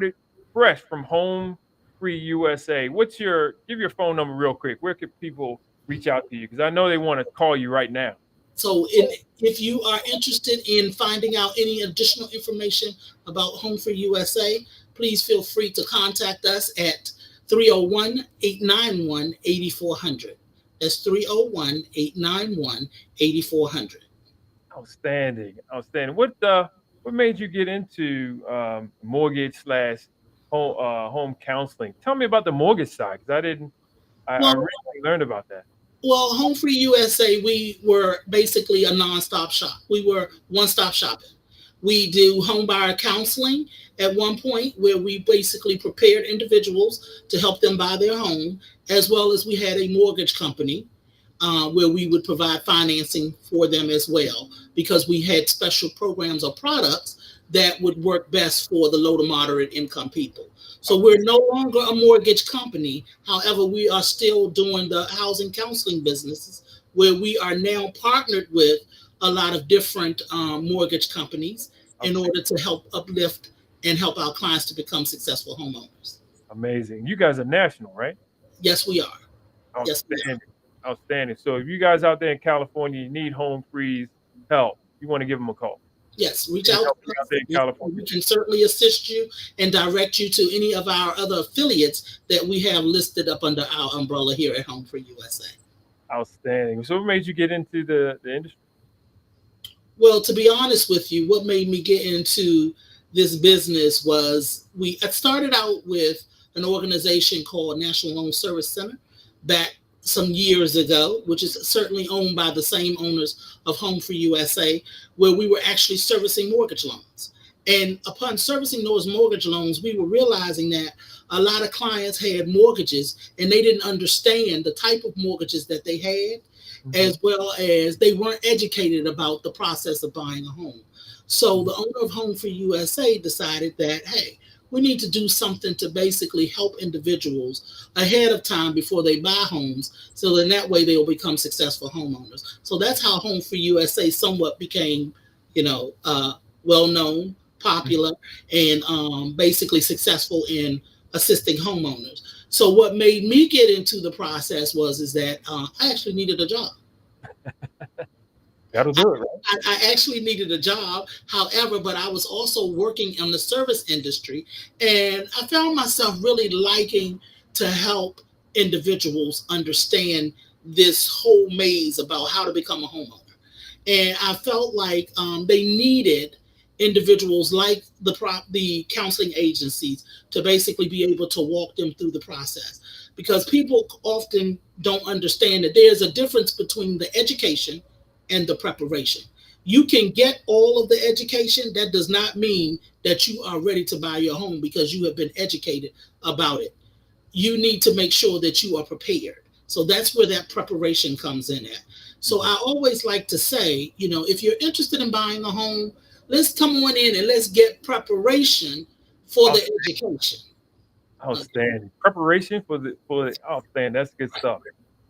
it fresh from Home Free USA. Give your phone number real quick. Where can people reach out to you? Because I know they want to call you right now. So if you are interested in finding out any additional information about Home for USA, please feel free to contact us at 301-891-8400. That's 301-891-8400. Outstanding, outstanding. What made you get into mortgage slash home counseling? Tell me about the mortgage side because I Well, recently learned about that. Well, Home Free USA, we were basically a nonstop shop. We were one-stop shopping. We do home buyer counseling at one point where we basically prepared individuals to help them buy their home, as well as we had a mortgage company where we would provide financing for them as well, because we had special programs or products that would work best for the low to moderate income people. So Okay, we're no longer a mortgage company. However, we are still doing the housing counseling businesses where we are now partnered with a lot of different mortgage companies in outstanding, order to help uplift and help our clients to become successful homeowners. amazing. You guys are national, right? Yes, we are. Yes, we are. Outstanding, outstanding. So if you guys out there in California you need home freeze help, you want to give them a call. Yes, reach They can out help to you out us. there in We California. can certainly assist you and direct you to any of our other affiliates that we have listed up under our umbrella here at Home for USA. Outstanding. So what made you get into the industry? Well, to be honest with you, what made me get into this business was I started out with an organization called National Loan Service Center back some years ago, which is certainly owned by the same owners of Home for USA, where we were actually servicing mortgage loans. And upon servicing those mortgage loans, we were realizing that a lot of clients had mortgages and they didn't understand the type of mortgages that they had, Hmm. as well as they weren't educated about the process of buying a home. So the owner of Home for USA decided that, hey, we need to do something to basically help individuals ahead of time before they buy homes, so that way they will become successful homeowners. So that's how Home for USA somewhat became, you know, well known, popular, and basically successful in assisting homeowners. So what made me get into the process was is that I actually needed a job. That'll I, do it, right? I actually needed a job. However, but I was also working in the service industry, and I found myself really liking to help individuals understand this whole maze about how to become a homeowner. And I felt like they needed individuals like the counseling agencies to basically be able to walk them through the process, because people often don't understand that there's a difference between the education and the preparation. You can get all of the education. That does not mean that you are ready to buy your home because you have been educated about it. You need to make sure that you are prepared. So that's where that preparation comes in at. So Mhm. I always like to say, if you're interested in buying a home, let's come on in and let's get preparation for the education. Okay. Outstanding. Preparation for the outstanding. That's good stuff.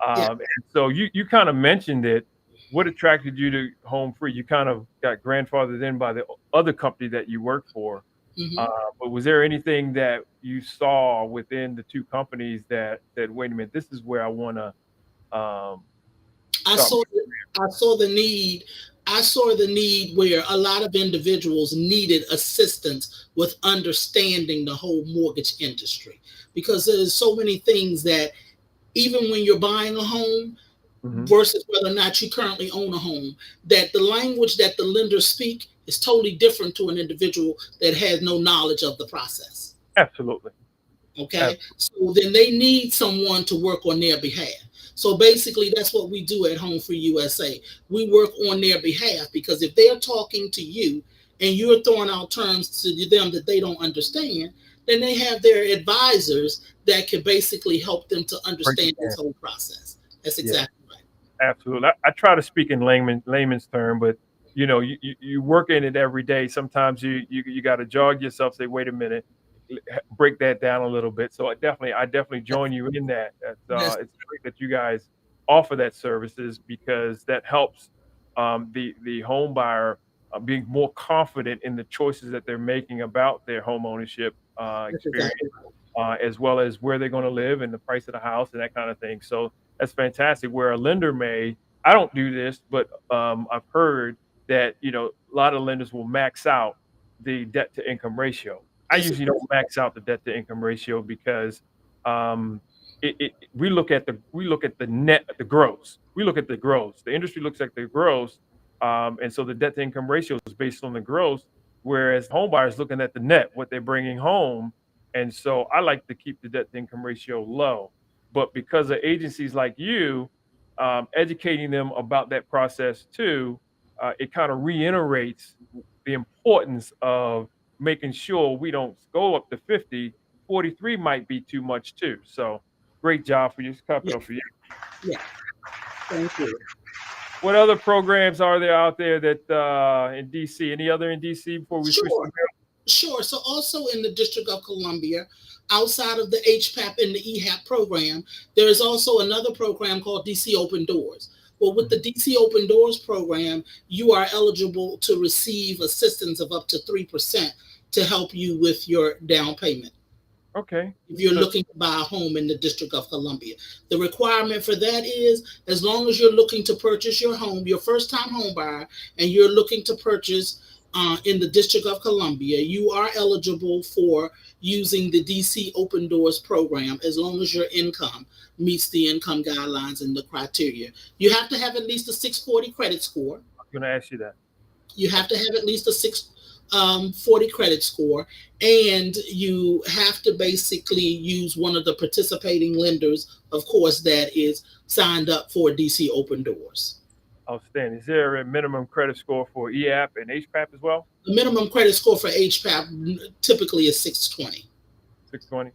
Yeah. And so you kind of mentioned it. What attracted you to Home Free? You kind of got grandfathered in by the other company that you worked for. Uh, Hmm. but was there anything that you saw within the two companies that said, "Wait a minute, this is where I want to I start"? saw I saw the need. I saw the need where a lot of individuals needed assistance with understanding the whole mortgage industry, because there's so many things that even when you're buying a home Hmm. versus whether or not you currently own a home, that the language that the lenders speak is totally different to an individual that has no knowledge of the process. Absolutely. Okay. Absolutely. So then they need someone to work on their behalf. So basically, that's what we do at Home for USA. We work on their behalf, because if they're talking to you and you're throwing out terms to them that they don't understand, then they have their advisors that can basically help them to Break it understand this down. whole process. That's Yeah. exactly right. Absolutely. I try to speak in layman's term, but you work in it every day. Sometimes you got to jog yourself. Say, wait a minute, break that down a little bit. So I definitely join you in that. That's It's great that you guys offer that services because that helps the home buyer being more confident in the choices that they're making about their home ownership that's experience, exactly right. as well as where they're going to live and the price of the house and that kind of thing. So that's fantastic. Where a lender may, I don't do this, but I've heard that a lot of lenders will max out the debt to income ratio. I That's usually don't max out the debt to income ratio because um, we look at the net, the gross. We look at the gross. The industry looks at the gross, and so the debt to income ratio is based on the gross, whereas home buyers looking at the net, what they're bringing home. And so I like to keep the debt to income ratio low. But because of agencies like you, educating them about that process too, it kind of reiterates the importance of making sure we don't go up to 50. 43 might be too much too. So great job for you. It's yeah, capital for you. yeah. Thank you. What other programs are there out there that in DC? Any other in DC before we switch to Sure. Maryland? Sure. So also in the District of Columbia, outside of the HPAP and the EHAP program, there is also another program called DC Open Doors. Well, with the DC Open Doors program, you are eligible to receive assistance of up to 3% to help you with your down payment Okay. if you're So looking to buy a home in the District of Columbia. The requirement for that is as long as you're looking to purchase your home, your first time home buyer, and you're looking to purchase in the District of Columbia, you are eligible for using the DC Open Doors program as long as your income meets the income guidelines and the criteria. You have to have at least a 640 credit score. I'm gonna ask you that. You have to have at least a 640 credit score, and you have to basically use one of the participating lenders, of course, that is signed up for DC Open Doors. Outstanding. Is there a minimum credit score for EAP and HPAP as well? The minimum credit score for HPAP typically is 620. 620.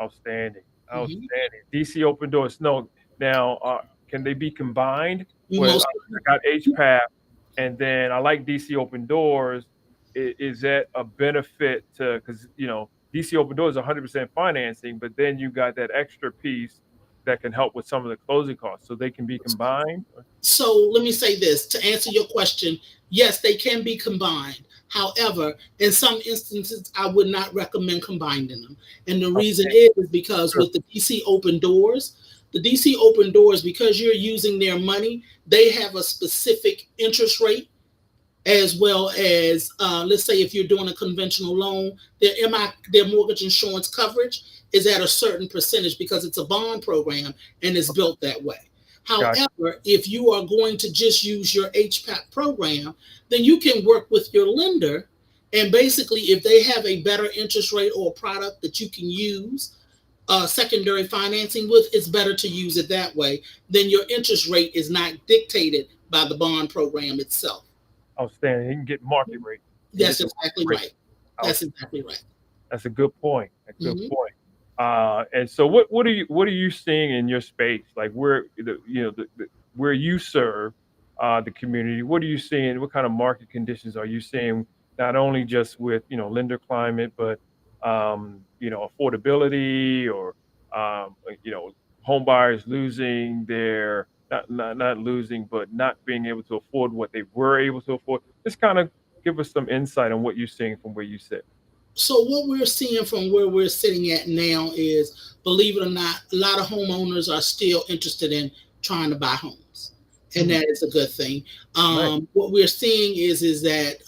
Outstanding. Mhm. Outstanding. DC Open Doors. No, now can they be combined? With Most I got HPAP, and then I like DC Open Doors. Is that a benefit to because DC Open Doors is 100% financing, but then you got that extra piece that can help with some of the closing costs, so they can be combined. So let me say this to answer your question. Yes, they can be combined. However, in some instances, I would not recommend combining them. And the reason Okay. is because Sure. with the DC Open Doors, because you're using their money, they have a specific interest rate as well as let's say if you're doing a conventional loan, their mortgage insurance coverage is at a certain percentage because it's a bond program and it's built that way. Gotcha. However, if you are going to just use your HPAP program, then you can work with your lender, and basically if they have a better interest rate or a product that you can use secondary financing with, it's better to use it that way. Then your interest rate is not dictated by the bond program itself. Outstanding. You can get market rate. You can That's get the exactly market rate. right. That's exactly right. That's a good point. A good Mhm. point. And so what are you seeing in your space? Like where you serve the community, what are you seeing? What kind of market conditions are you seeing? Not only just with lender climate, but affordability or home buyers losing their not losing, but not being able to afford what they were able to afford. Just kind of give us some insight on what you're seeing from where you sit. So what we're seeing from where we're sitting at now is, believe it or not, a lot of homeowners are still interested in trying to buy homes, and Mhm. that is a good thing. Right. What we're seeing is that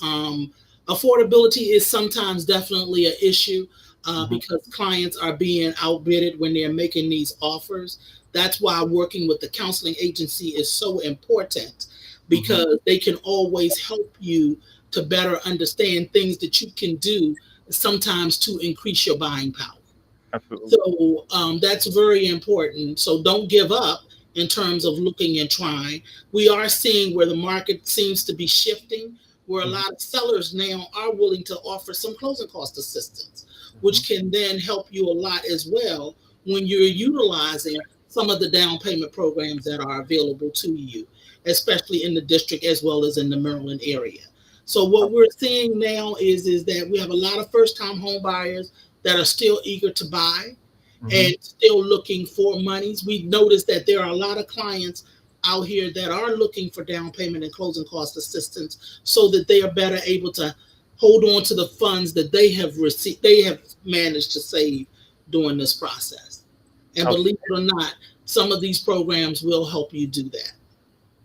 affordability is sometimes definitely an issue Mhm. because clients are being outbidded when they're making these offers. That's why working with the counseling agency is so important Mhm. because they can always help you to better understand things that you can do sometimes to increase your buying power. Absolutely. So that's very important. So don't give up in terms of looking and trying. We are seeing where the market seems to be shifting, where a Mhm. lot of sellers now are willing to offer some closing cost assistance, Mhm. which can then help you a lot as well when you're utilizing some of the down payment programs that are available to you, especially in the district as well as in the Maryland area. So what we're seeing now is that we have a lot of first time home buyers that are still eager to buy and Mhm. still looking for monies. We noticed that there are a lot of clients out here that are looking for down payment and closing cost assistance so that they are better able to hold on to the funds that they have received, they have managed to save during this process. And believe it or not, some of these programs will help you do that.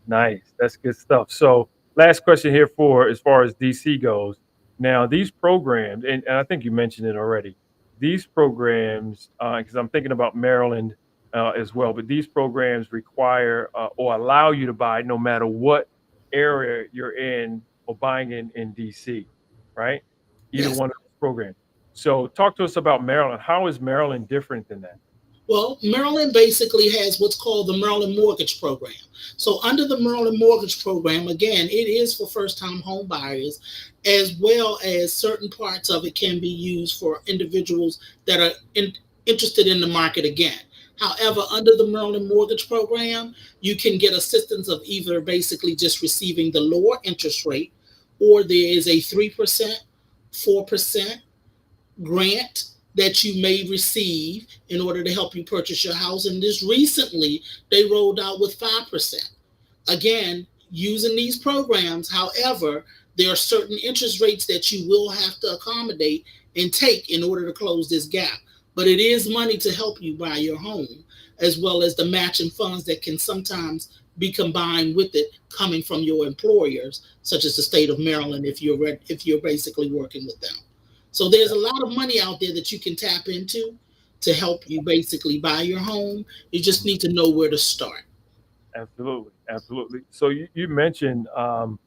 Nice. That's good stuff. So, last question here for as far as DC goes. Now, these programs, and I think you mentioned it already, these programs, because I'm thinking about Maryland as well, but these programs require or allow you to buy no matter what area you're in or buying in DC, right? Either Yes. one of those programs. So, talk to us about Maryland. How is Maryland different than that? Well, Maryland basically has what's called the Maryland Mortgage Program. So, under the Maryland Mortgage Program, again, it is for first time home buyers, as well as certain parts of it can be used for individuals that are interested in the market again. However, under the Maryland Mortgage Program, you can get assistance of either basically just receiving the lower interest rate, or there is a 3%, 4% grant that you may receive in order to help you purchase your house. And this recently, they rolled out with 5%. Again, using these programs, however, there are certain interest rates that you will have to accommodate and take in order to close this gap. But it is money to help you buy your home, as well as the matching funds that can sometimes be combined with it coming from your employers, such as the state of Maryland, if you're basically working with them. So there's a lot of money out there that you can tap into to help you basically buy your home. You just need to know where to start. Absolutely, absolutely. So you mentioned home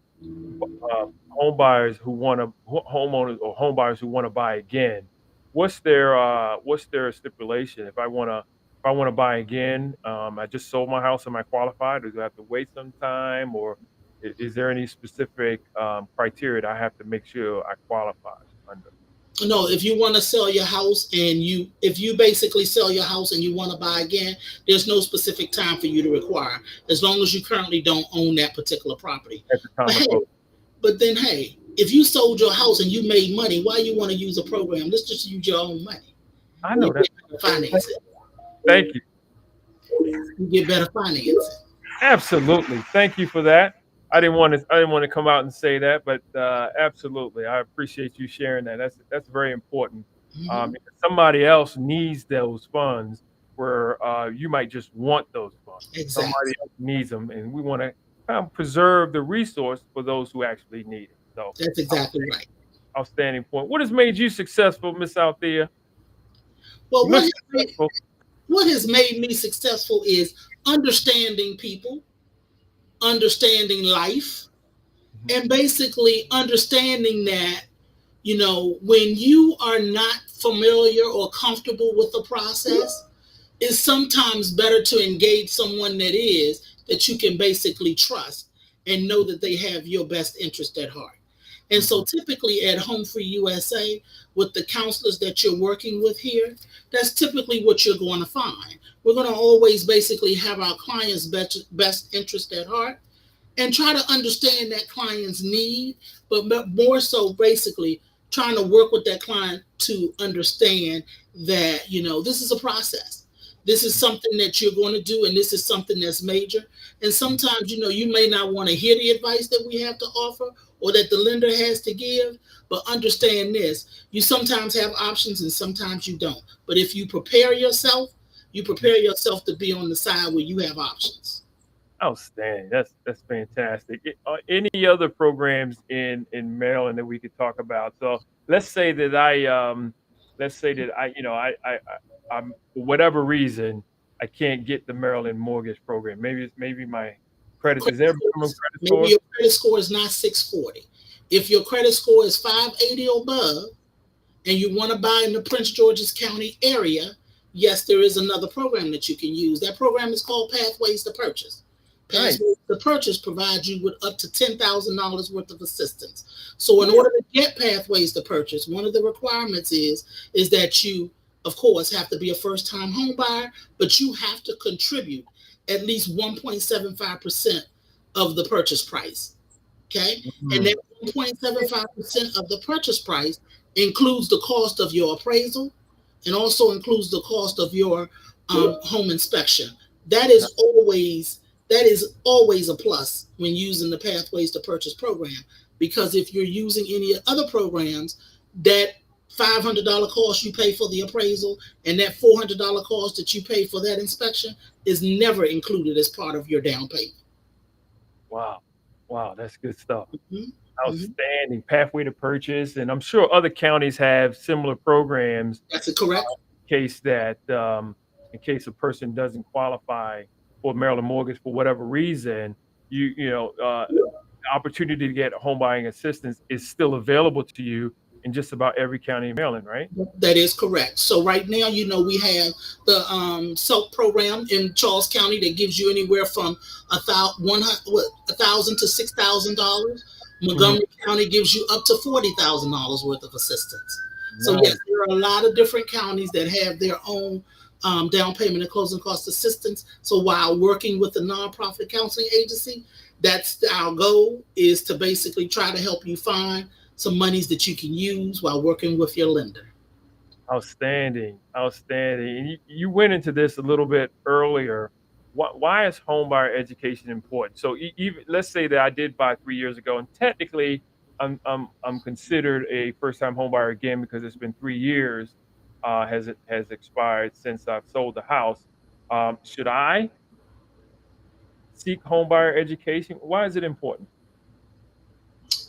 buyers who want to homeowners or home buyers who want to buy again. What's their stipulation? If I want to buy again, I just sold my house. Am I qualified, or do I have to wait some time, or is there any specific criteria that I have to make sure I qualify under? No, if you want to sell your house and if you basically sell your house and you want to buy again, there's no specific time for you to require, as long as you currently don't own that particular property. At the But time of hey, closing? but then hey, if you sold your house and you made money, why you want to use a program? Let's just use your own money. I You know that. get better financing. Thank you. You get better financing. Absolutely. Thank you for that. I didn't want to come out and say that, but absolutely. I appreciate you sharing that. That's very important. Mhm. Because somebody else needs those funds where you might just want those funds. Somebody Exactly. else needs them, and we want to kind of preserve the resource for those who actually need it. So, That's exactly outstanding, right. outstanding point. What has made you successful, Miss Althea? Well, You must be successful. what has made me successful is understanding people, understanding life, Mhm. and basically understanding that, when you are not familiar or comfortable with the process, it's sometimes better to engage someone that you can basically trust and know that they have your best interest at heart. And so Mhm. typically at Home Free USA, with the counselors that you're working with here, that's typically what you're going to find. We're going to always basically have our clients' best interest at heart and try to understand that client's need, but more so basically trying to work with that client to understand that, this is a process. This is something that you're going to do, and this is something that's major. And sometimes, you may not want to hear the advice that we have to offer or that the lender has to give, but understand this. You sometimes have options and sometimes you don't. But if you prepare yourself to be on the side where you have options. Outstanding. That's fantastic. Any other programs in Maryland that we could talk about? So let's say that I I'm for whatever reason I can't get the Maryland mortgage program. Maybe my credit is there a minimum credit Maybe score? your credit score is not 640. If your credit score is 580 or above, and you want to buy in the Prince George's County area, yes, there is another program that you can use. That program is called Pathways to Purchase. Nice. Pathways to Purchase provides you with up to $10,000 worth of assistance. So, in Yeah. order to get Pathways to Purchase, one of the requirements is that you, of course, have to be a first-time home buyer, but you have to contribute at least 1.75% of the purchase price. Okay. And Mm, that 1.75% of the purchase price includes the cost of your appraisal and also includes the cost of your home inspection. That no, is always that is always a plus when using the Pathways to Purchase program, because if you're using any other programs, that $500 cost you pay for the appraisal and that $400 cost that you pay for that inspection is never included as part of your down payment. Wow. Wow, that's good stuff. Mhm, mhm. Outstanding. Pathway to purchase, and I'm sure other counties have similar programs That's it, correct? case that, in case a person doesn't qualify for Maryland mortgage for whatever reason, opportunity to get home buying assistance is still available to you in just about every county in Maryland, right? That is correct. So right now, we have the SELF program in Charles County that gives you anywhere from $1,000 to $6,000. Mhm. Montgomery County gives you up to $40,000 worth of assistance. So yes, Nice. there are a lot of different counties that have their own down payment and closing cost assistance. So while working with the nonprofit counseling agency, that's our goal, is to basically try to help you find some monies that you can use while working with your lender. Outstanding, outstanding. And you went into this a little bit earlier. Why is home buyer education important? So even let's say that I did buy 3 years ago, and technically I'm considered a first time home buyer again because it's been 3 years. Has it has expired since I've sold the house? Should I seek home buyer education? Why is it important?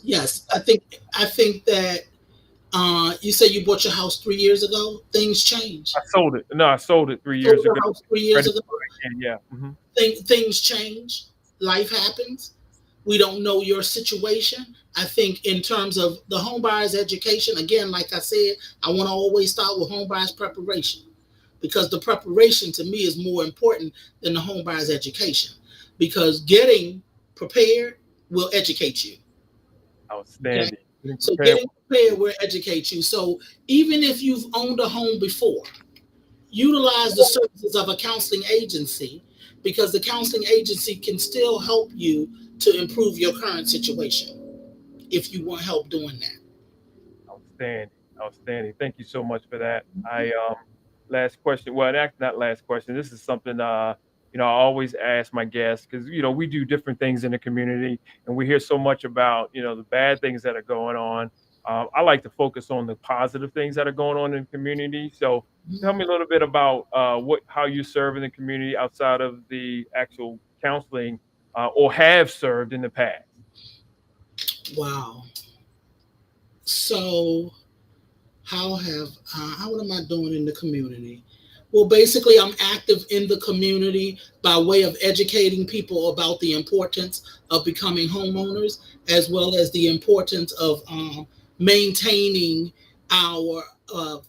Yes, I think that you said you bought your house 3 years ago. Things change. I sold it. No, I sold it three Sold years your ago. house 3 years Ready ago. for it again. Yeah. Things change. Life happens. We don't know your situation. I think in terms of the home buyer's education, again, like I said, I want to always start with home buyer's preparation, because the preparation to me is more important than the home buyer's education, because getting prepared will educate you. Okay. Outstanding. Getting So prepared. getting prepared will educate you. So even if you've owned a home before, utilize the services of a counseling agency, because the counseling agency can still help you to improve your current situation if you want help doing that. Outstanding, outstanding. Thank you so much for that. Last question. Well, not last question. This is something I always ask my guests because we do different things in the community, and we hear so much about the bad things that are going on. I like to focus on the positive things that are going on in the community. So, tell me a little bit about how you serve in the community outside of the actual counseling, or have served in the past. Wow. So how what am I doing in the community? Well, basically, I'm active in the community by way of educating people about the importance of becoming homeowners, as well as the importance of maintaining our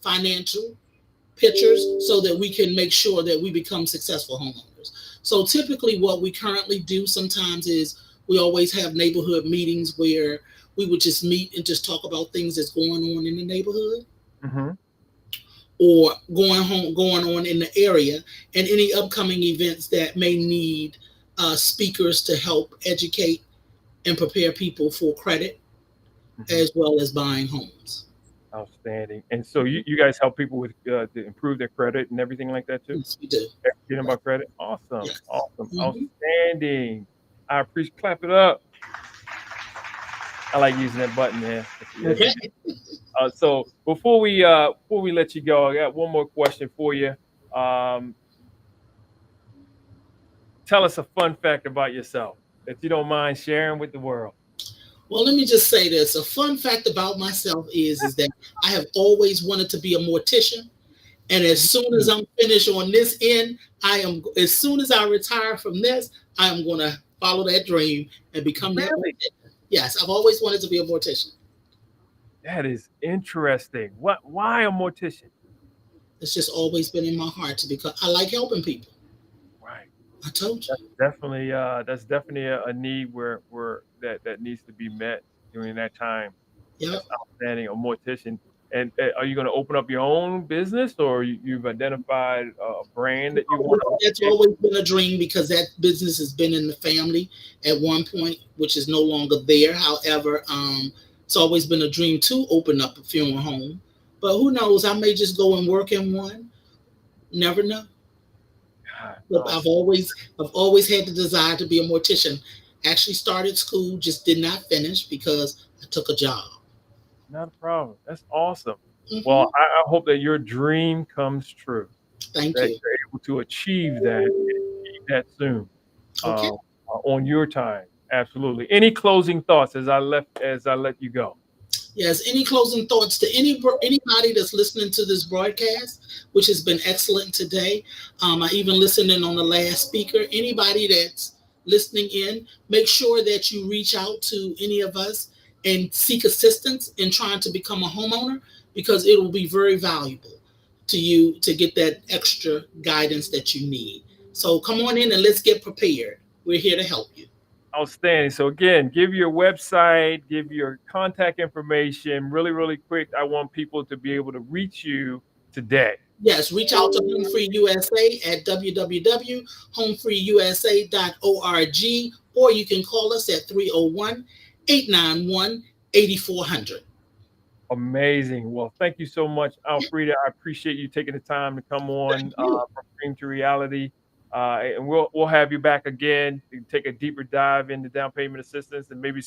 financial pictures so that we can make sure that we become successful homeowners. So typically what we currently do sometimes is we always have neighborhood meetings where we would just meet and just talk about things that's going on in the neighborhood, Hmm. or going on in the area, and any upcoming events that may need speakers to help educate and prepare people for credit Hmm. as well as buying homes. Outstanding. And so you guys help people with to improve their credit and everything like that too? Yes, we do. Educate about credit? Awesome. Yes. Awesome. Mhm. Outstanding. I appreciate clap it up. I like using that button there at the end. Okay. So before we let you go, I got one more question for you. Um, Tell us a fun fact about yourself that you don't mind sharing with the world. Well, let me just say this. A fun fact about myself is that I have always wanted to be a mortician. And as soon as Mm, I'm finished on this end, as soon as I retire from this, I am going to follow that dream and become that really? mortician. Yes, I've always wanted to be a mortician. That is interesting. Why a mortician? It's just always been in my heart to become. I like helping people. Right. I told you. That's definitely a need where that needs to be met during that time. Yep. That's outstanding. A mortician. And are you going to open up your own business, or you've identified a brand that you want That's to? always been a dream, because that business has been in the family at one point, which is no longer there. However, it's always been a dream to open up a funeral home. But who knows? I may just go and work in one. Never know. God, But I've always had the desire to be a mortician. Actually started school, just did not finish because I took a job. not a problem. That's awesome. Well, Hmm. I hope that your dream comes true, Thank that you. you're able to achieve that soon, Okay. uh, on your time. Absolutely. Any closing thoughts as I let you go? Yes. Any closing thoughts to anybody that's listening to this broadcast, which has been excellent today? I even listened in on the last speaker. Anybody that's listening in, make sure that you reach out to any of us and seek assistance in trying to become a homeowner, because it will be very valuable to you to get that extra guidance that you need. So come on in and let's get prepared. We're here to help you. Outstanding. So again, give your website, give your contact information really, really quick. I want people to be able to reach you today. Yes, reach out to Home Free USA at www.homefreeusa.org, or you can call us at 301-891-8400. Amazing. Well, thank you so much, Alfreda. I appreciate you taking the time to come on Thank you. from Dream to Reality. And we'll have you back again to take a deeper dive into down payment assistance and maybe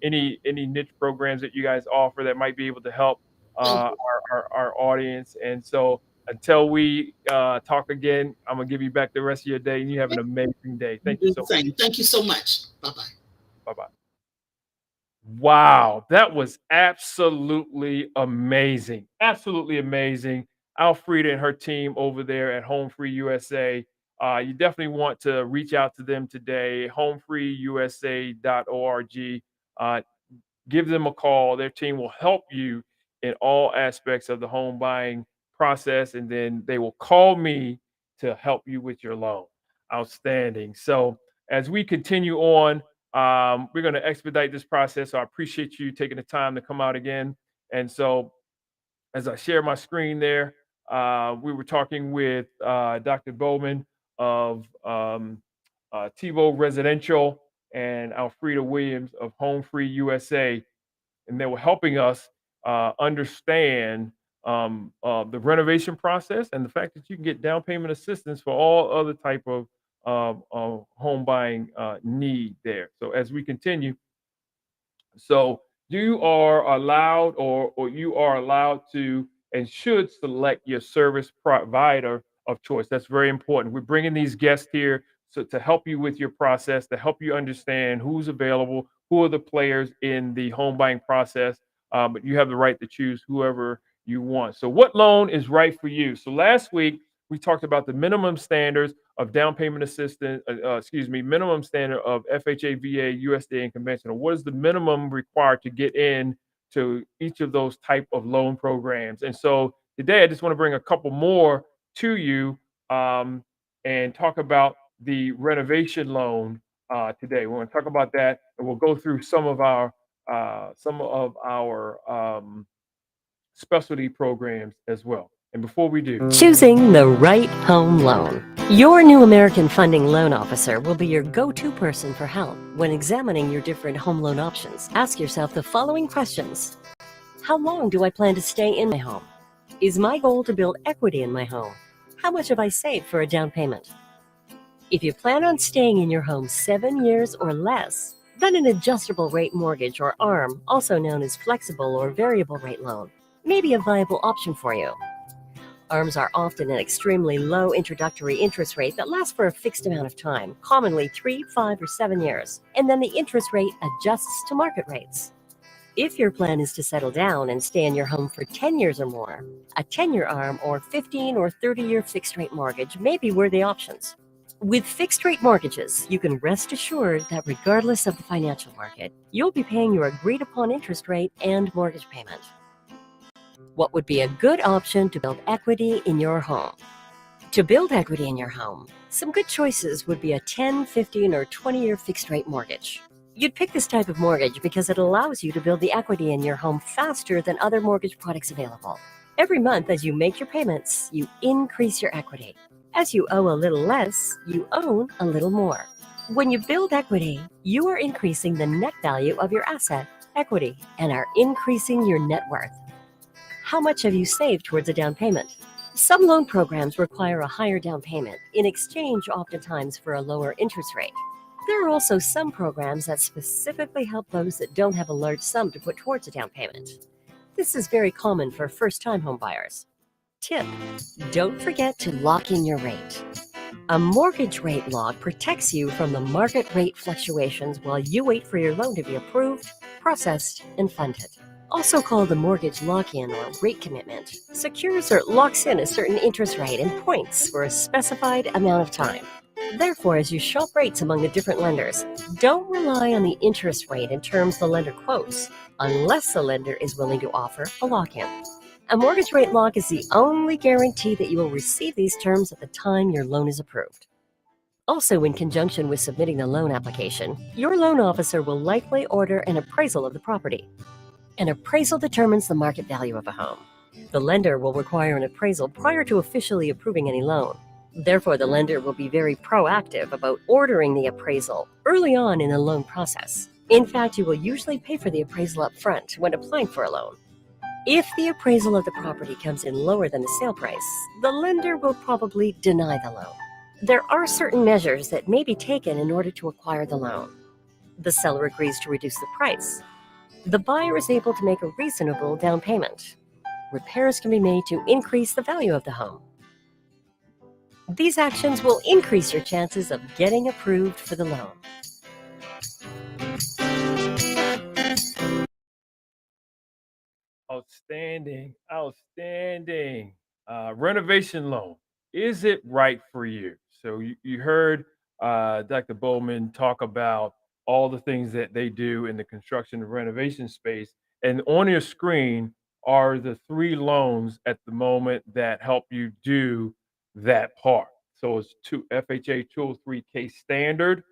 any niche programs that you guys offer that might be able to help Thank uh, you. our audience. And so until we talk again, I'm gonna give you back the rest of your day, and you have an amazing day. You Thank you do so the much. same. Thank you so much. Bye-bye. Bye bye. Wow, that was absolutely amazing. Absolutely amazing. Alfreda and her team over there at Home Free USA. You definitely want to reach out to them today, homefreeusa.org. Uh, give them a call. Their team will help you in all aspects of the home buying process, and then they will call me to help you with your loan. Outstanding. So, as we continue on, we're going to expedite this process. So, I appreciate you taking the time to come out again. And so, as I share my screen there, we were talking with Dr. Bowman of Tebow Residential and Alfreda Williams of Home Free USA, and they were helping us understand the renovation process and the fact that you can get down payment assistance for all other type of home buying need there. So as we continue, so you are allowed or you are allowed to and should select your service provider of choice. That's very important. We're bringing these guests here so to help you with your process, to help you understand who's available, who are the players in the home buying process. But you have the right to choose whoever you want. So what loan is right for you? So last week we talked about the minimum standards of down payment assistance, minimum standard of FHA, VA, USDA, and conventional. What is the minimum required to get in to each of those type of loan programs? And so today, I just want to bring a couple more to you and talk about the renovation loan today. We want to talk about that, and we'll go through some of our specialty programs as well. And before we do, Choosing the right home loan. Your new American Funding Loan Officer will be your go-to person for help when examining your different home loan options. Ask yourself the following questions. How long do I plan to stay in my home? Is my goal to build equity in my home? How much have I saved for a down payment? If you plan on staying in your home 7 years or less, then an adjustable rate mortgage or ARM, also known as flexible or variable rate loan, may be a viable option for you. ARMs are often an extremely low introductory interest rate that lasts for a fixed amount of time, commonly 3, 5, or 7 years, and then the interest rate adjusts to market rates. If your plan is to settle down and stay in your home for 10 years or more, a 10-year ARM or 15 or 30-year fixed-rate mortgage may be worthy options. With fixed-rate mortgages, you can rest assured that regardless of the financial market, you'll be paying your agreed-upon interest rate and mortgage payment. What would be a good option to build equity in your home? To build equity in your home, some good choices would be a 10, 15, or 20-year fixed-rate mortgage. You'd pick this type of mortgage because it allows you to build the equity in your home faster than other mortgage products available. Every month as you make your payments, you increase your equity. As you owe a little less, you own a little more. When you build equity, you are increasing the net value of your asset, equity, and are increasing your net worth. How much have you saved towards a down payment? Some loan programs require a higher down payment in exchange oftentimes for a lower interest rate. There are also some programs that specifically help those that don't have a large sum to put towards a down payment. This is very common for first-time home buyers. Tip: don't forget to lock in your rate. A mortgage rate lock protects you from the market rate fluctuations while you wait for your loan to be approved, processed, and funded. Also called a mortgage lock-in or rate commitment, secures or locks in a certain interest rate and points for a specified amount of time. Therefore, as you shop rates among the different lenders, don't rely on the interest rate and terms the lender quotes, unless the lender is willing to offer a lock-in. A mortgage rate lock is the only guarantee that you will receive these terms at the time your loan is approved. Also, in conjunction with submitting the loan application, your loan officer will likely order an appraisal of the property. An appraisal determines the market value of a home. The lender will require an appraisal prior to officially approving any loan. Therefore, the lender will be very proactive about ordering the appraisal early on in the loan process. In fact, you will usually pay for the appraisal up front when applying for a loan. If the appraisal of the property comes in lower than the sale price, the lender will probably deny the loan. There are certain measures that may be taken in order to acquire the loan. The seller agrees to reduce the price. The buyer is able to make a reasonable down payment. Repairs can be made to increase the value of the home. These actions will increase your chances of getting approved for the loan. Outstanding, outstanding. Renovation loan. Is it right for you? So you heard Dr. Bowman talk about all the things that they do in the construction and renovation space. And on your screen are the three loans at the moment that help you do that part. So it's FHA 203K standard.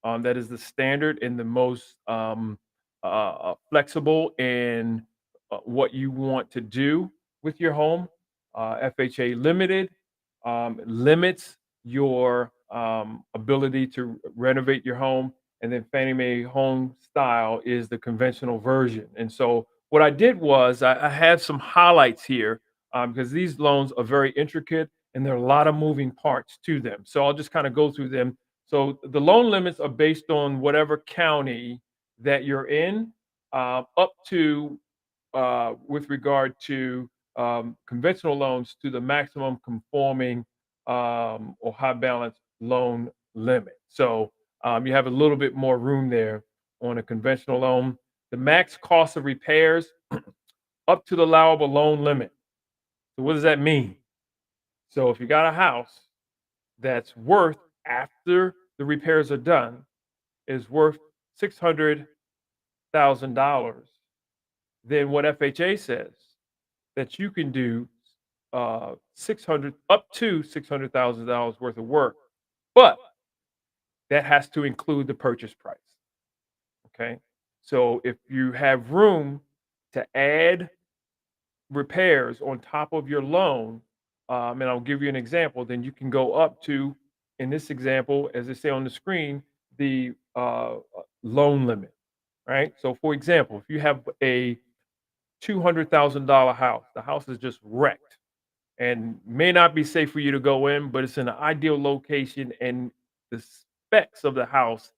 That is the standard and the most flexible and what you want to do with your home. FHA limited limits your ability to renovate your home. And then Fannie Mae Home Style is the conventional version. And so what I did was I had some highlights here because these loans are very intricate and there are a lot of moving parts to them. So I'll just kind of go through them. So the loan limits are based on whatever county that you're in, up to with regard to conventional loans to the maximum conforming or high balance loan limit. So you have a little bit more room there on a conventional loan. The max cost of repairs up to the allowable loan limit. So what does that mean? So if you got a house that's worth after the repairs are done is worth $600,000, then what FHA says that you can do 600 up to $600,000 worth of work, but that has to include the purchase price. Okay, so if you have room to add repairs on top of your loan, and I'll give you an example, then you can go up to, in this example, as they say on the screen, the loan limit. Right. So, for example, if you have a $200,000 house, the house is just wrecked and may not be safe for you to go in, but it's in an ideal location and the specs of the house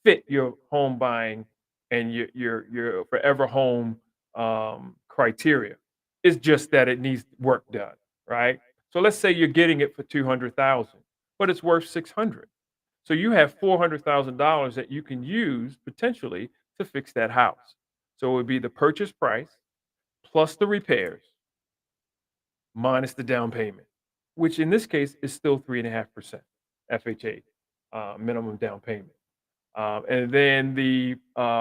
fit your home buying and your forever home criteria. It's just that it needs work done, right? So let's say you're getting it for 200,000, but it's worth 600. So you have $400,000 that you can use potentially to fix that house. So it would be the purchase price plus the repairs minus the down payment, which in this case is still 3.5% FHA minimum down payment. And then the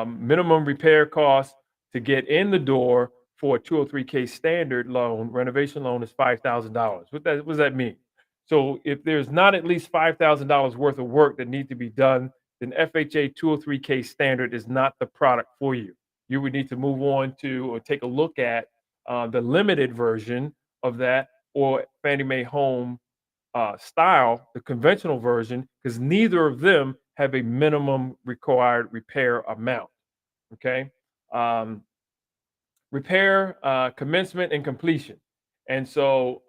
minimum repair cost to get in the door for a 203K standard loan, renovation loan, is $5,000. What does that mean? So if there's not at least $5,000 worth of work that need to be done, then FHA 203K standard is not the product for you. You would need to move on to or take a look at the limited version of that, or Fannie Mae Home Style, the conventional version, because neither of them have a minimum required repair amount. Okay. Repair commencement and completion. And so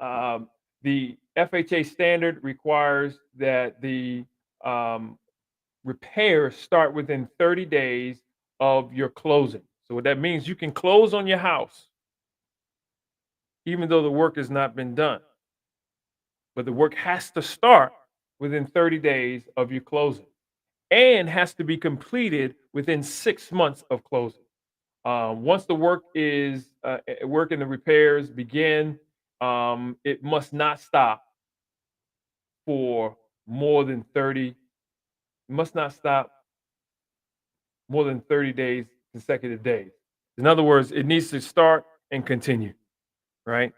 the FHA standard requires that the repairs start within 30 days of your closing. So what that means, you can close on your house even though the work has not been done. But the work has to start within 30 days of you closing and has to be completed within 6 months of closing. Once the work and the repairs begin, it must not stop for more than 30, must not stop more than 30 days, consecutive days. In other words, it needs to start and continue, right?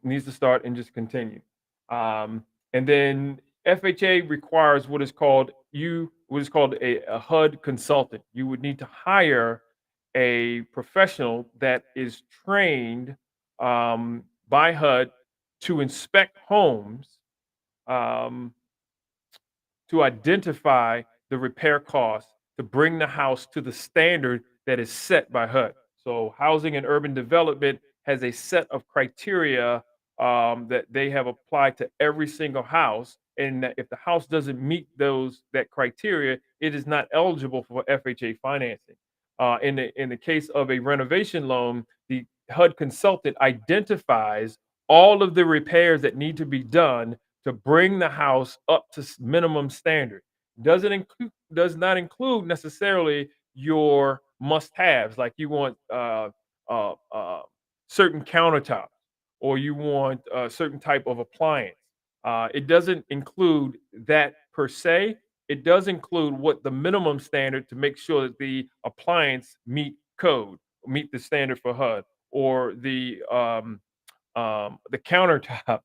Needs to start and just continue. And then FHA requires what is called a HUD consultant. You would need to hire a professional that is trained by HUD to inspect homes, um, to identify the repair costs to bring the house to the standard that is set by HUD. So, Housing and Urban Development has a set of criteria that they have applied to every single house, and that if the house doesn't meet that criteria, it is not eligible for FHA financing. In the case of a renovation loan, the HUD consultant identifies all of the repairs that need to be done to bring the house up to minimum standard. Does not include necessarily your must-haves, like you want uh, uh, certain countertops or you want a certain type of appliance. It doesn't include that per se. It does include what the minimum standard to make sure that the appliance meet the standard for HUD, or the countertop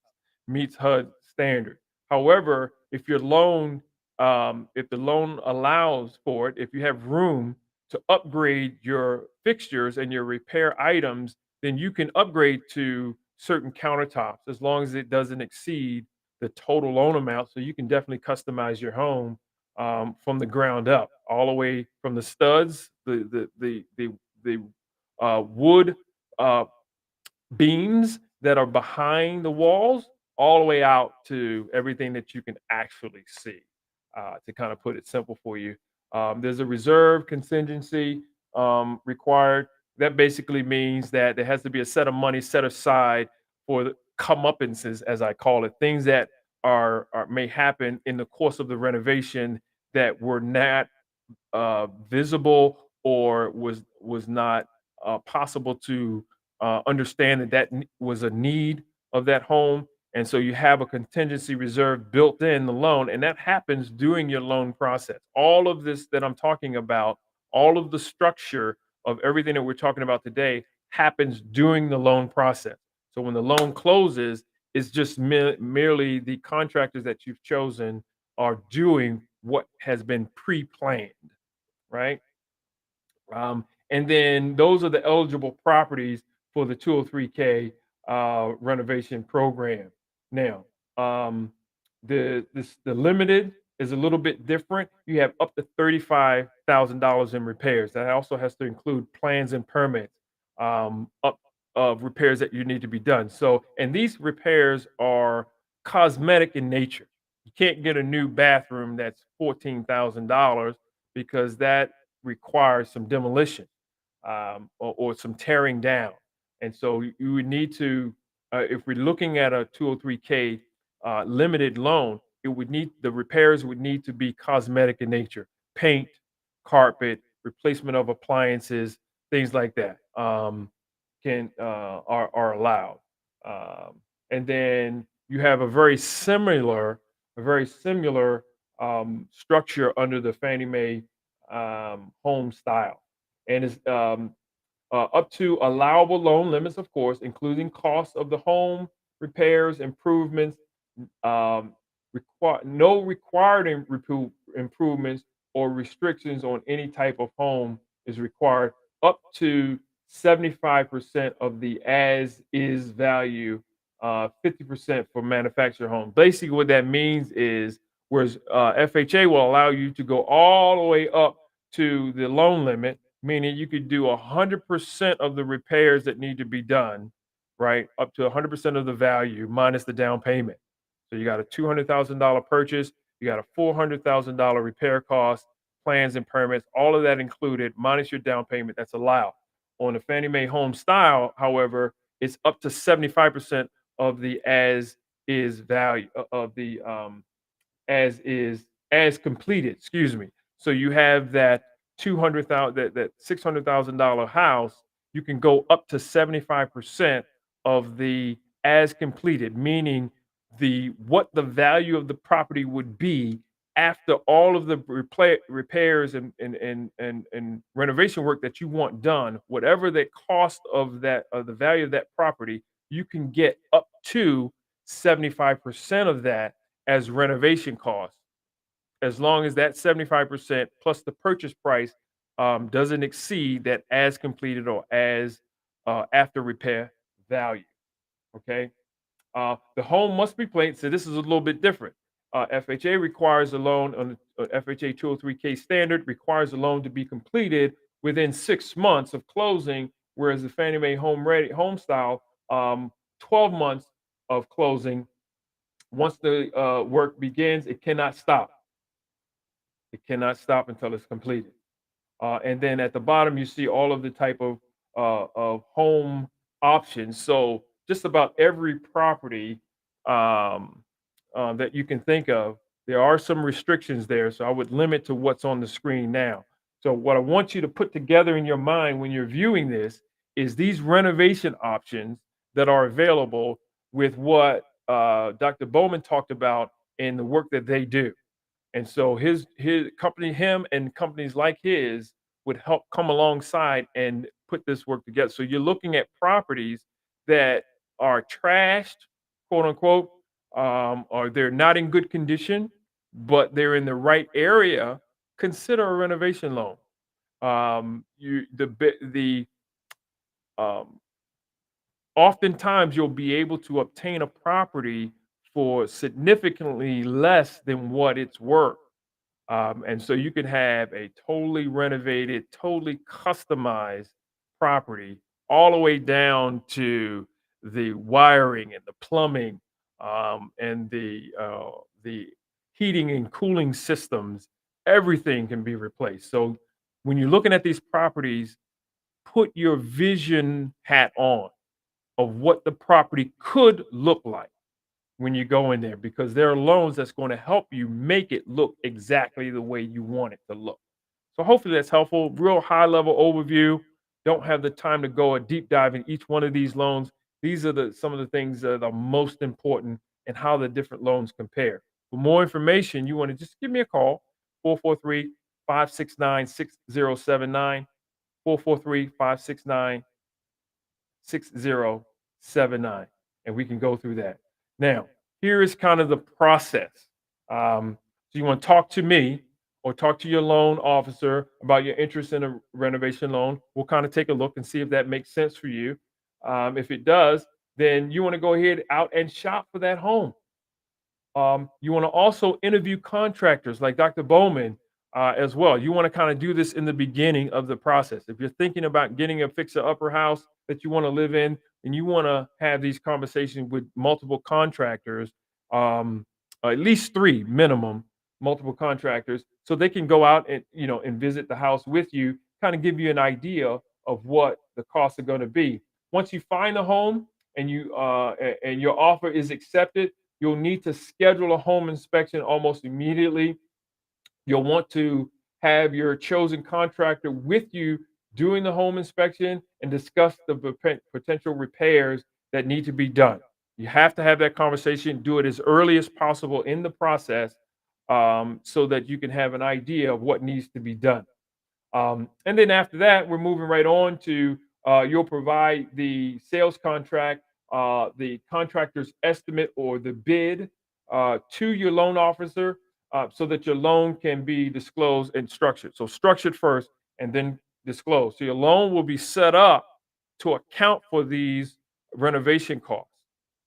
meets HUD standard. However, if the loan allows for it, if you have room to upgrade your fixtures and your repair items, then you can upgrade to certain countertops as long as it doesn't exceed the total loan amount. So you can definitely customize your home from the ground up, all the way from the studs, the wood uh, beams that are behind the walls, all the way out to everything that you can actually see. To kind of put it simple for you, there's a reserve contingency required. That basically means that there has to be a set of money set aside for the comeuppances, as I call it, things that are may happen in the course of the renovation that were not visible, or was not possible to understand was a need of that home. And so you have a contingency reserve built in the loan, and that happens during your loan process. All of this that I'm talking about, all of the structure of everything that we're talking about today, happens during the loan process. So when the loan closes, it's just merely the contractors that you've chosen are doing what has been pre-planned, right? And then those are the eligible properties for the 203K renovation program. Now, the limited is a little bit different. You have up to $35,000 in repairs. That also has to include plans and permits, up of repairs that you need to be done. So, and these repairs are cosmetic in nature. You can't get a new bathroom that's $14,000, because that requires some demolition, or some tearing down. And so you would need to, if we're looking at a 203K limited loan, the repairs would need to be cosmetic in nature: paint, carpet, replacement of appliances, things like that. Can Are allowed. And then you have a very similar structure under the Fannie Mae HomeStyle, and it's up to allowable loan limits, of course, including costs of the home, repairs, improvements, um, no required improvements or restrictions on any type of home is required, up to 75% of the as is value, 50% for manufactured homes. Basically, what that means is, whereas FHA will allow you to go all the way up to the loan limit, meaning you could do 100% of the repairs that need to be done, right? Up to 100% of the value minus the down payment. So you got a $200,000 purchase, you got a $400,000 repair cost, plans and permits, all of that included, minus your down payment. That's allowed. On the Fannie Mae Home Style, however, it's up to 75% of the as is value, of the as completed, excuse me. So you have that 200,000, that $600,000 house, you can go up to 75% of the as completed, meaning what the value of the property would be after all of the repairs and renovation work that you want done. Whatever the cost of that, of the value of that property, you can get up to 75% of that as renovation costs, as long as that 75% plus the purchase price doesn't exceed that as completed or as after repair value. Okay. The home must be plain. So this is a little bit different. FHA requires a loan on the FHA 203K standard requires a loan to be completed within 6 months of closing, whereas the Fannie Mae HomeStyle, 12 months of closing. Once the work begins, it cannot stop. It cannot stop until it's completed. And then at the bottom, you see all of the type of home options. So just about every property that you can think of, there are some restrictions there. So I would limit to what's on the screen now. So what I want you to put together in your mind when you're viewing this is these renovation options that are available with what Dr. Bowman talked about in the work that they do. And so his company, him and companies like his would help come alongside and put this work together. So you're looking at properties that are trashed, quote unquote, or they're not in good condition, but they're in the right area. Consider a renovation loan. You the um, Oftentimes you'll be able to obtain a property for significantly less than what it's worth. And so you can have a totally renovated, totally customized property, all the way down to the wiring and the plumbing, and the heating and cooling systems. Everything can be replaced. So when you're looking at these properties, put your vision hat on of what the property could look like when you go in there, because there are loans that's going to help you make it look exactly the way you want it to look. So hopefully that's helpful. Real high level overview. Don't have the time to go a deep dive in each one of these loans. These are some of the things that are most important and how the different loans compare. For more information, you want to just give me a call, 443-569-6079, 443-569-6079, and we can go through that. Now, here is kind of the process. So you want to talk to me or talk to your loan officer about your interest in a renovation loan. We'll kind of take a look and see if that makes sense for you. If it does, then you want to go ahead out and shop for that home. You want to also interview contractors like Dr. Bowman as well. You want to kind of do this in the beginning of the process. If you're thinking about getting a fixer upper house that you want to live in, and you want to have these conversations with multiple contractors, at least three minimum, multiple contractors, so they can go out and and visit the house with you, kind of give you an idea of what the costs are going to be. Once you find a home and and your offer is accepted, you'll need to schedule a home inspection almost immediately. You'll want to have your chosen contractor with you doing the home inspection and discuss the potential repairs that need to be done. You have to have that conversation, do it as early as possible in the process, so that you can have an idea of what needs to be done. And then after that, we're moving right on to you'll provide the sales contract, the contractor's estimate or the bid to your loan officer, so that your loan can be disclosed and structured. So structured first and then disclosed. So your loan will be set up to account for these renovation costs.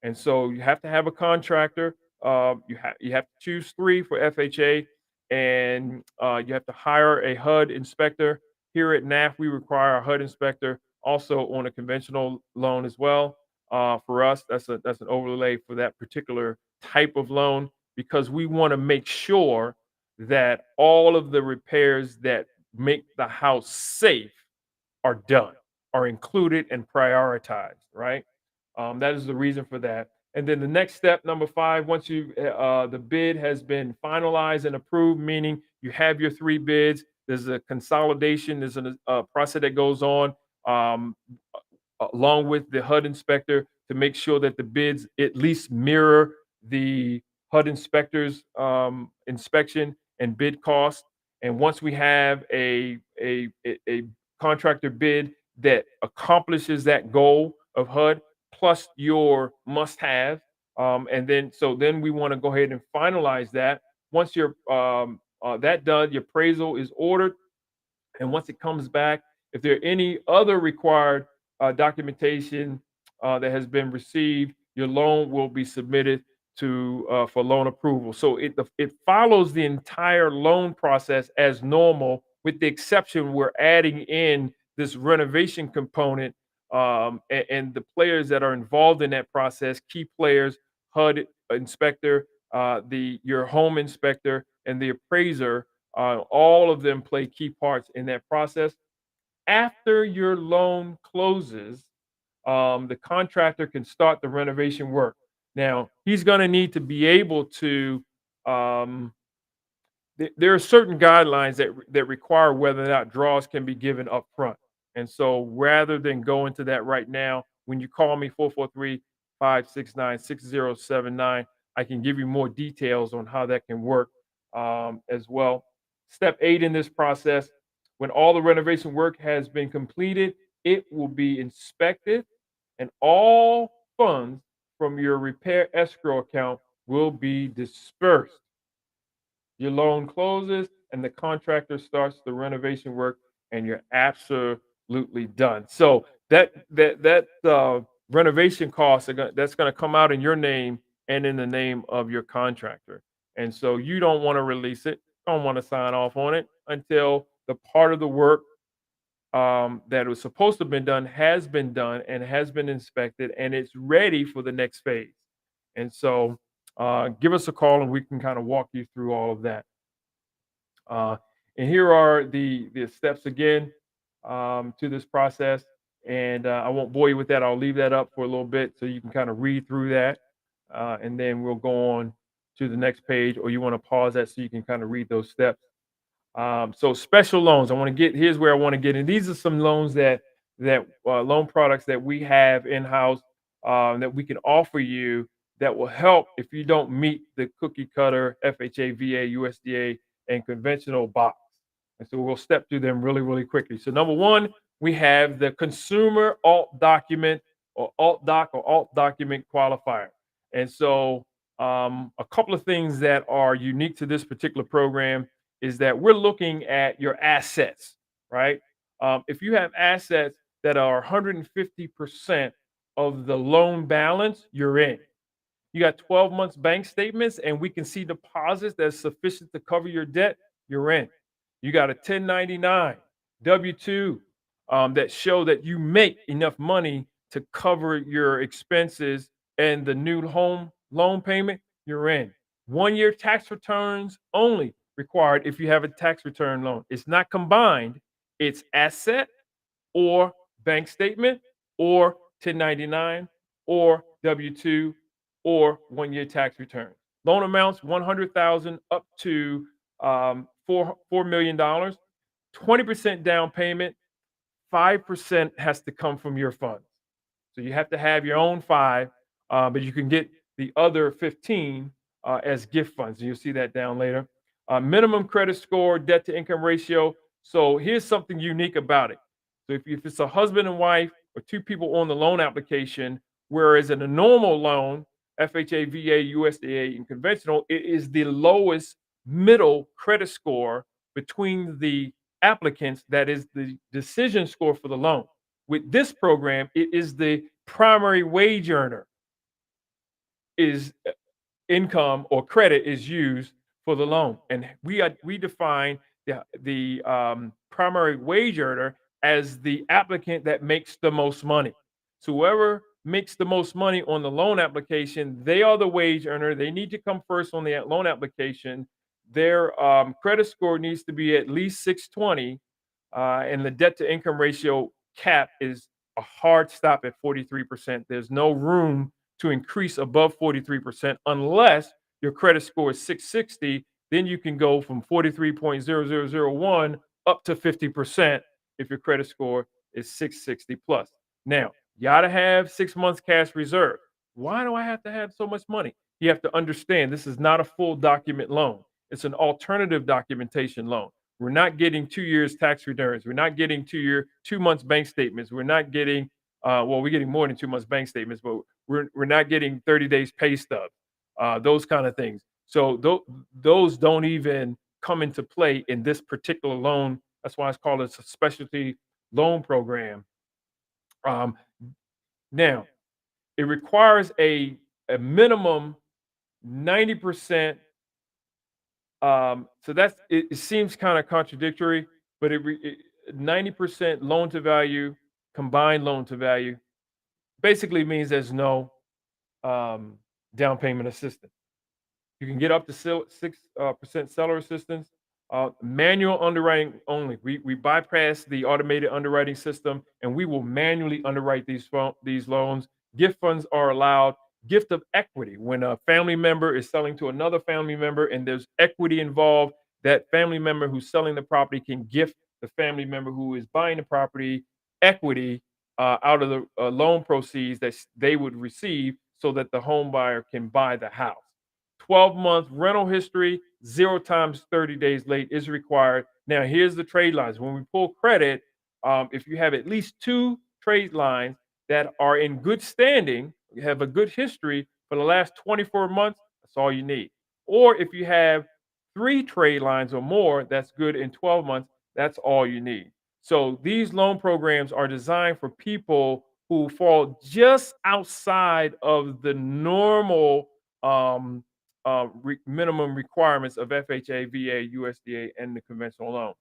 And so you have to have a contractor. You have to choose three for FHA, and you have to hire a HUD inspector. Here at NAF, we require a HUD inspector also on a conventional loan as well. For us, that's an overlay for that particular type of loan, because we want to make sure that all of the repairs that make the house safe are done, are included and prioritized, right? That is the reason for that. And then the next step, number 5, once the bid has been finalized and approved, meaning you have your 3 bids, there's a consolidation, there's a process that goes on, um, along with the HUD inspector to make sure that the bids at least mirror the HUD inspector's inspection and bid cost. And once we have a contractor bid that accomplishes that goal of HUD plus your must-have, and then we want to go ahead and finalize that. Once you're that done, your appraisal is ordered, and once it comes back, if there are any other required documentation that has been received, your loan will be submitted to for loan approval. So it follows the entire loan process as normal, with the exception we're adding in this renovation component, and the players that are involved in that process, key players, HUD inspector, your home inspector, and the appraiser. All of them play key parts in that process. After your loan closes, the contractor can start the renovation work. Now, he's going to need to be able to. There are certain guidelines that require whether or not draws can be given up front. And so, rather than go into that right now, when you call me 443-569-6079, I can give you more details on how that can work, as well. Step 8 in this process: when all the renovation work has been completed, it will be inspected, and all funds from your repair escrow account will be dispersed. Your loan closes and the contractor starts the renovation work, and you're absolutely done. So that renovation costs that's going to come out in your name and in the name of your contractor. And so you don't want to release it, don't want to sign off on it until the part of the work that was supposed to have been done has been done and has been inspected, and it's ready for the next phase. And so give us a call and we can kind of walk you through all of that. Uh, and here are the steps again, to this process. And I won't bore you with that. I'll leave that up for a little bit so you can kind of read through that. And then we'll go on to the next page, or you want to pause that so you can kind of read those steps. So special loans. Here's where I want to get in. These are some loans that loan products that we have in house, that we can offer you, that will help if you don't meet the cookie cutter FHA, VA, USDA, and conventional box. And so we'll step through them really, really quickly. So number 1, we have the consumer alt document, or alt doc, or alt document qualifier. And so a couple of things that are unique to this particular program is that we're looking at your assets, right? If you have assets that are 150% of the loan balance, you're in. You got 12 months bank statements and we can see deposits that's sufficient to cover your debt, you're in. You got a 1099, W-2, that show that you make enough money to cover your expenses and the new home loan payment, you're in. 1-year tax returns only required if you have a tax return loan. It's not combined, it's asset or bank statement or 1099 or W-2 or 1-year tax return. Loan amounts 100,000 up to $4 million. 20% down payment. 5% has to come from your funds. So you have to have your own 5, but you can get the other 15 as gift funds. And you'll see that down later. Minimum credit score, debt to income ratio. So here's something unique about it. So if it's a husband and wife or 2 people on the loan application, whereas in a normal loan, FHA, VA, USDA, and conventional, it is the lowest middle credit score between the applicants that is the decision score for the loan. With this program, it is the primary wage earner is income or credit is used for the loan, and we define the primary wage earner as the applicant that makes the most money. So whoever makes the most money on the loan application, they are the wage earner. They need to come first on the loan application. Their credit score needs to be at least 620, and the debt to income ratio cap is a hard stop at 43%. There's no room to increase above 43% unless your credit score is 660. Then you can go from 43.0001 up to 50% if your credit score is 660 plus. Now, you got to have 6 months cash reserve. Why do I have to have so much money? You have to understand this is not a full document loan. It's an alternative documentation loan. We're not getting 2 years tax returns. We're not getting 2 months bank statements. We're not getting well, we're getting more than 2 months bank statements, but we're not getting 30 days pay stubs, those kind of things. So those don't even come into play in this particular loan. That's why it's called a specialty loan program. Um, Now, it requires a minimum 90%. So that's it seems kind of contradictory, but 90% loan to value, combined loan to value, basically means there's no down payment assistance. You can get up to 6% seller assistance. Manual underwriting only. We bypass the automated underwriting system, and we will manually underwrite these loans. Gift funds are allowed. Gift of equity. When a family member is selling to another family member and there's equity involved, that family member who's selling the property can gift the family member who is buying the property equity out of the loan proceeds that they would receive so that the home buyer can buy the house. 12-month rental history, 0 times 30 days late is required. Now, here's the trade lines. When we pull credit, if you have at least 2 trade lines that are in good standing, you have a good history for the last 24 months, that's all you need. Or if you have 3 trade lines or more, that's good in 12 months, that's all you need. So these loan programs are designed for people who fall just outside of the normal minimum requirements of FHA, VA, USDA, and the conventional loan.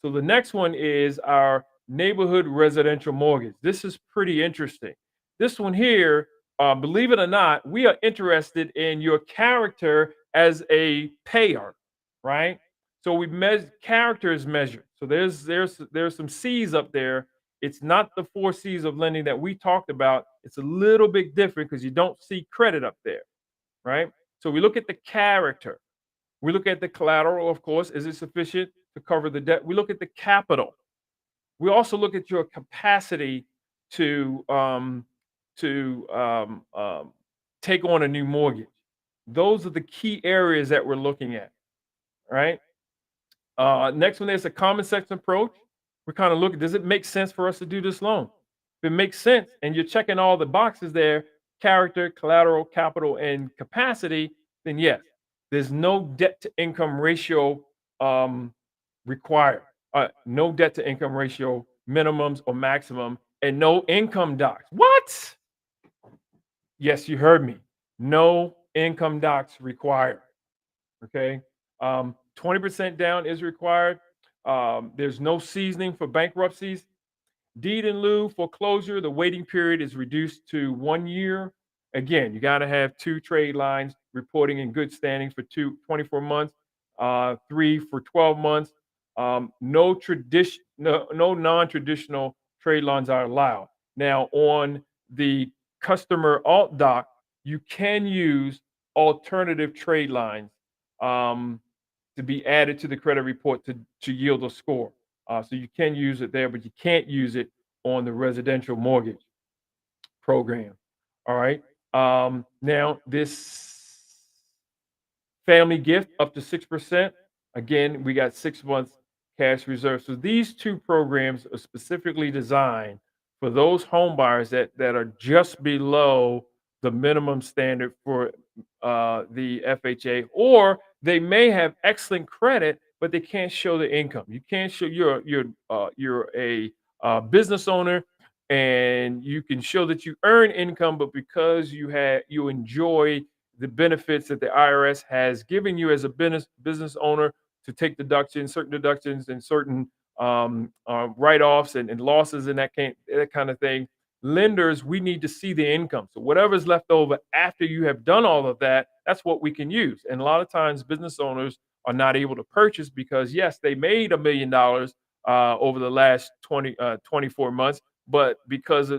So the next one is our neighborhood residential mortgage. This is pretty interesting. This one here, believe it or not, we are interested in your character as a payer, right? So we measure character is measured. So there's some C's up there. It's not the 4 C's of lending that we talked about. It's a little bit different because you don't see credit up there, right? So we look at the character. We look at the collateral, of course. Is it sufficient to cover the debt? We look at the capital. We also look at your capacity to take on a new mortgage. Those are the key areas that we're looking at, right? Next one is a common sense approach. We're kind of looking, does it make sense for us to do this loan? If it makes sense and you're checking all the boxes there, character, collateral, capital, and capacity, then yes, there's no debt to income ratio required. No debt to income ratio minimums or maximum, and no income docs. What? Yes, you heard me. No income docs required. Okay. 20% down is required. There's no seasoning for bankruptcies. Deed in lieu foreclosure, the waiting period is reduced to 1 year. Again, you got to have 2 trade lines reporting in good standing for 24 months, 3 for 12 months. No non-traditional trade lines are allowed. Now, on the customer alt doc, you can use alternative trade lines to be added to the credit report to yield a score. So you can use it there, but you can't use it on the residential mortgage program. All right. Now, this family gift up to 6%. Again, we got 6 months cash reserve. So these 2 programs are specifically designed for those home buyers that are just below the minimum standard for the FHA, or they may have excellent credit, but they can't show the income. You can't show you're a business owner and you can show that you earn income, but because you enjoy the benefits that the IRS has given you as a business owner to take certain deductions and certain write-offs and losses and that kind of thing. Lenders, we need to see the income. So whatever's left over after you have done all of that, that's what we can use. And a lot of times business owners are not able to purchase because yes, they made $1 million over the last 24 months, but because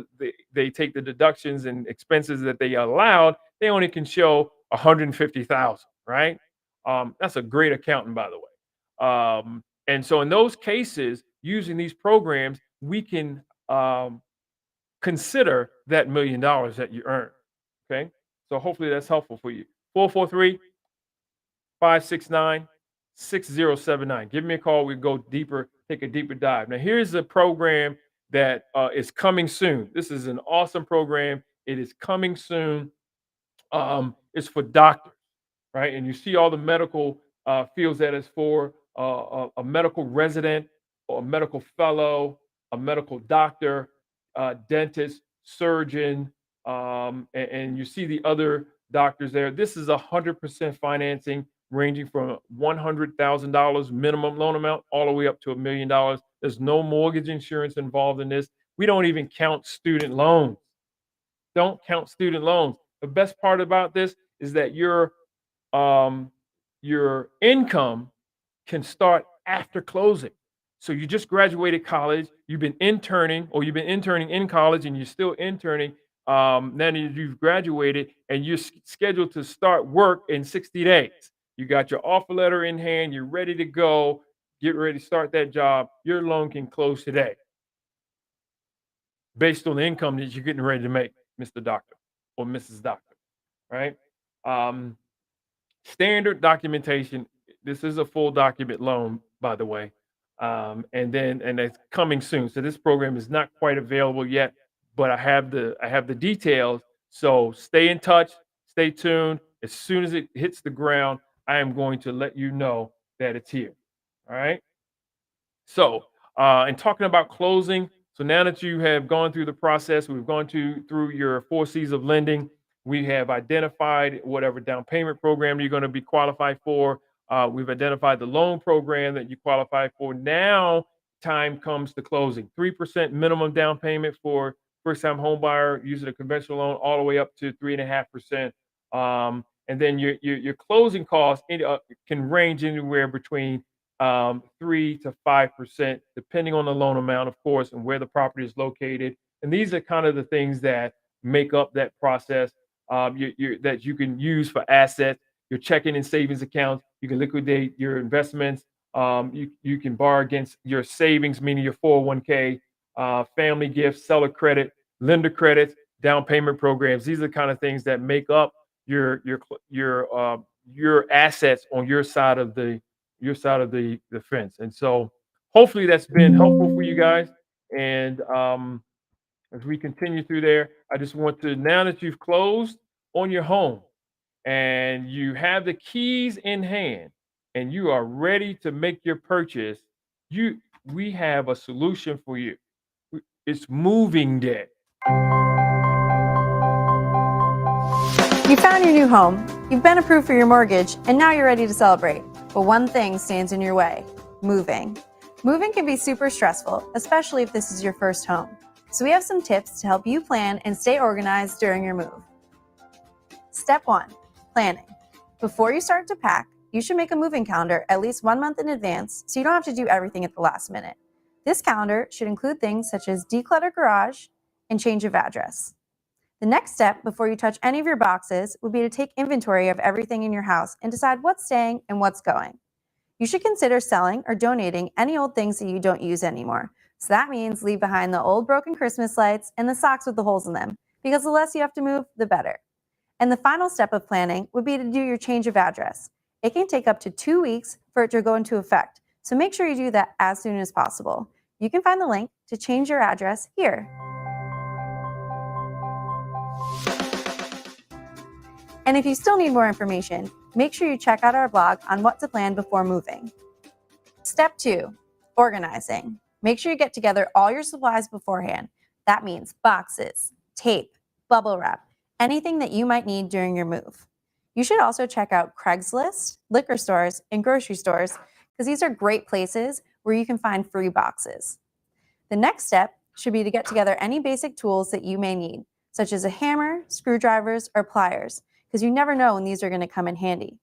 they take the deductions and expenses that they allowed, they only can show 150,000, right? That's a great accountant, by the way. And so in those cases, using these programs, we can consider that $1 million that you earn. Okay. So hopefully that's helpful for you. 443-569-6079. Give me a call. We go deeper, take a deeper dive. Now, here's a program that is coming soon. This is an awesome program. It is coming soon. It's for doctors, right? And you see all the medical fields that it's for a medical resident or a medical fellow, a medical doctor, dentist, surgeon, and you see the other doctors there. This is 100% financing, ranging from $100,000 minimum loan amount all the way up to $1 million. There's no mortgage insurance involved in this. We don't even count student loans. Don't count student loans. The best part about this is that your income can start after closing. So you just graduated college, you've been interning, or you've been interning in college, and you're still interning. Now that you've graduated, and you're scheduled to start work in 60 days. You got your offer letter in hand, you're ready to go, get ready to start that job. Your loan can close today based on the income that you're getting ready to make, Mr. Doctor or Mrs. Doctor, right? Um, Standard documentation. This is a full document loan, by the way. And it's coming soon. So this program is not quite available yet, but I have the details. So stay in touch, stay tuned. As soon as it hits the ground, I am going to let you know that it's here. All right. So, and talking about closing, so now that you have gone through the process, we've gone through your 4 C's of lending. We have identified whatever down payment program you're going to be qualified for. We've identified the loan program that you qualify for. Now, time comes to closing. 3% minimum down payment for first-time home buyer using a conventional loan, all the way up to 3.5%. And then your closing costs can range anywhere between 3 to 5%, depending on the loan amount, of course, and where the property is located. And these are kind of the things that make up that process, that you can use for assets, your checking and savings accounts. You can liquidate your investments. You can borrow against your savings, meaning your 401k, family gifts, seller credit, lender credits, down payment programs. These are the kind of things that make up your assets on your side of the fence. And so hopefully that's been helpful for you guys. And as we continue through there, I just want to, now that you've closed on your home and you have the keys in hand and you are ready to make your purchase, we have a solution for you. It's moving day. You found your new home, you've been approved for your mortgage, and now you're ready to celebrate. But one thing stands in your way: moving. Moving can be super stressful, especially if this is your first home. So we have some tips to help you plan and stay organized during your move. Step 1, planning. Before you start to pack, you should make a moving calendar at least 1 month in advance so you don't have to do everything at the last minute. This calendar should include things such as declutter garage and change of address. The next step before you touch any of your boxes would be to take inventory of everything in your house and decide what's staying and what's going. You should consider selling or donating any old things that you don't use anymore. So that means leave behind the old broken Christmas lights and the socks with the holes in them, because the less you have to move, the better. And the final step of planning would be to do your change of address. It can take up to 2 weeks for it to go into effect, so make sure you do that as soon as possible. You can find the link to change your address here. And if you still need more information, make sure you check out our blog on what to plan before moving. Step 2, organizing. Make sure you get together all your supplies beforehand. That means boxes, tape, bubble wrap, anything that you might need during your move. You should also check out Craigslist, liquor stores, and grocery stores, because these are great places where you can find free boxes. The next step should be to get together any basic tools that you may need, such as a hammer, screwdrivers, or pliers, because you never know when these are going to come in handy.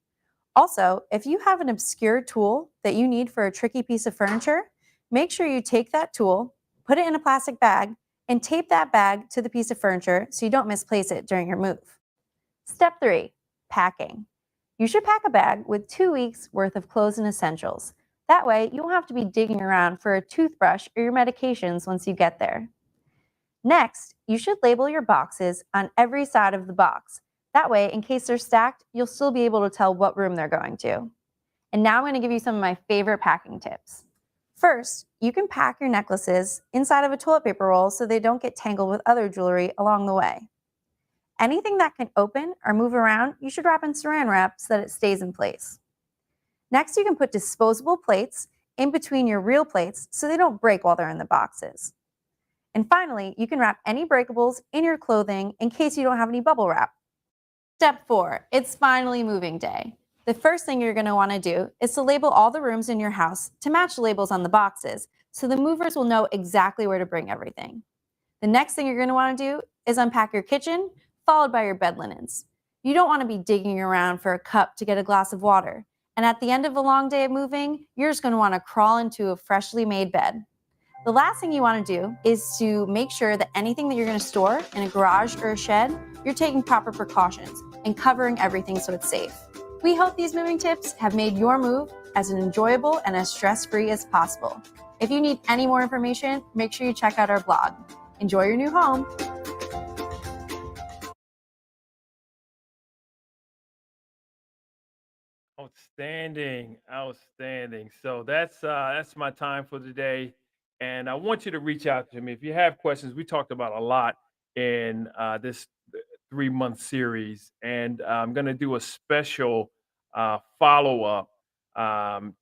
Also, if you have an obscure tool that you need for a tricky piece of furniture, make sure you take that tool, put it in a plastic bag, and tape that bag to the piece of furniture so you don't misplace it during your move. Step 3, packing. You should pack a bag with 2 weeks worth of clothes and essentials. That way, you won't have to be digging around for a toothbrush or your medications once you get there. Next, you should label your boxes on every side of the box. That way, in case they're stacked, you'll still be able to tell what room they're going to. And now I'm going to give you some of my favorite packing tips. First, you can pack your necklaces inside of a toilet paper roll so they don't get tangled with other jewelry along the way. Anything that can open or move around, you should wrap in saran wrap so that it stays in place. Next, you can put disposable plates in between your real plates so they don't break while they're in the boxes. And finally, you can wrap any breakables in your clothing in case you don't have any bubble wrap. Step 4, it's finally moving day. The first thing you're going to want to do is to label all the rooms in your house to match the labels on the boxes so the movers will know exactly where to bring everything. The next thing you're going to want to do is unpack your kitchen, followed by your bed linens. You don't want to be digging around for a cup to get a glass of water. And at the end of a long day of moving, you're just going to want to crawl into a freshly made bed. The last thing you want to do is to make sure that anything that you're going to store in a garage or a shed, you're taking proper precautions and covering everything so it's safe. We hope these moving tips have made your move as enjoyable and as stress-free as possible. If you need any more information, make sure you check out our blog. Enjoy your new home. Outstanding, outstanding. So that's my time for today, and I want you to reach out to me if you have questions. We talked about a lot in this 3-month series, and I'm going to do a special follow up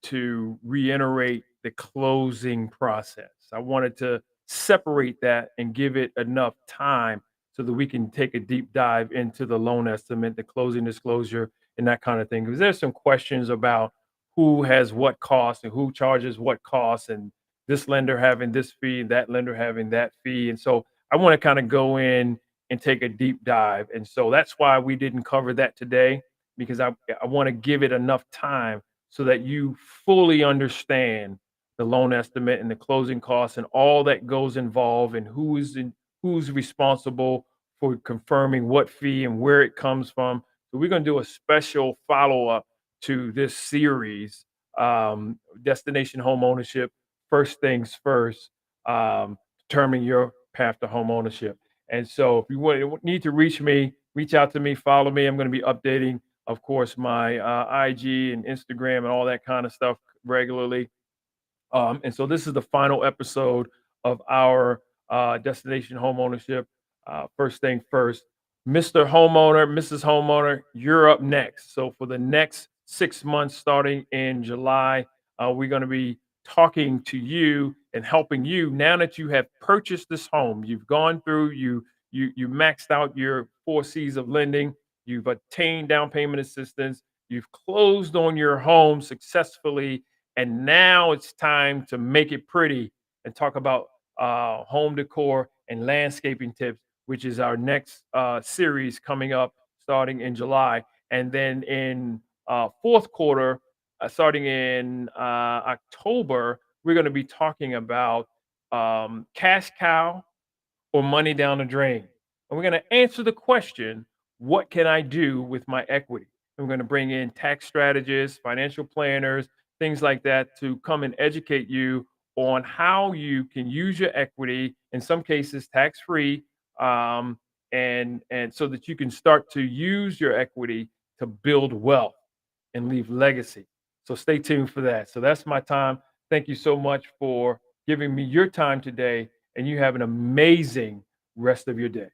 to reiterate the closing process. I wanted to separate that and give it enough time so that we can take a deep dive into the loan estimate, the closing disclosure, and that kind of thing. Because there's some questions about who has what cost and who charges what cost, and this lender having this fee, that lender having that fee. And so I want to kind of go in and take a deep dive. And so that's why we didn't cover that today, because I want to give it enough time so that you fully understand the loan estimate and the closing costs and all that goes involved and who's responsible for confirming what fee and where it comes from. So we're going to do a special follow-up to this series, Destination Home Ownership, First Things First, determine your path to home ownership. And so if you need to reach me, reach out to me, follow me. I'm going to be updating, of course, my IG and Instagram and all that kind of stuff regularly. And so this is the final episode of our Destination Home Ownership, First Thing First. Mr. Homeowner, Mrs. Homeowner, you're up next. So for the next 6 months, starting in July, we're going to be talking to you and helping you now that you have purchased this home. You've gone through, you maxed out your 4 C's of lending, you've attained down payment assistance, you've closed on your home successfully, and now it's time to make it pretty and talk about home decor and landscaping tips, which is our next series coming up starting in July. And then in fourth quarter, starting in October, we're going to be talking about cash cow or money down the drain. And we're going to answer the question, what can I do with my equity? And we're going to bring in tax strategists, financial planners, things like that to come and educate you on how you can use your equity, in some cases tax-free, and so that you can start to use your equity to build wealth and leave legacy. So stay tuned for that. So that's my time. Thank you so much for giving me your time today, and you have an amazing rest of your day.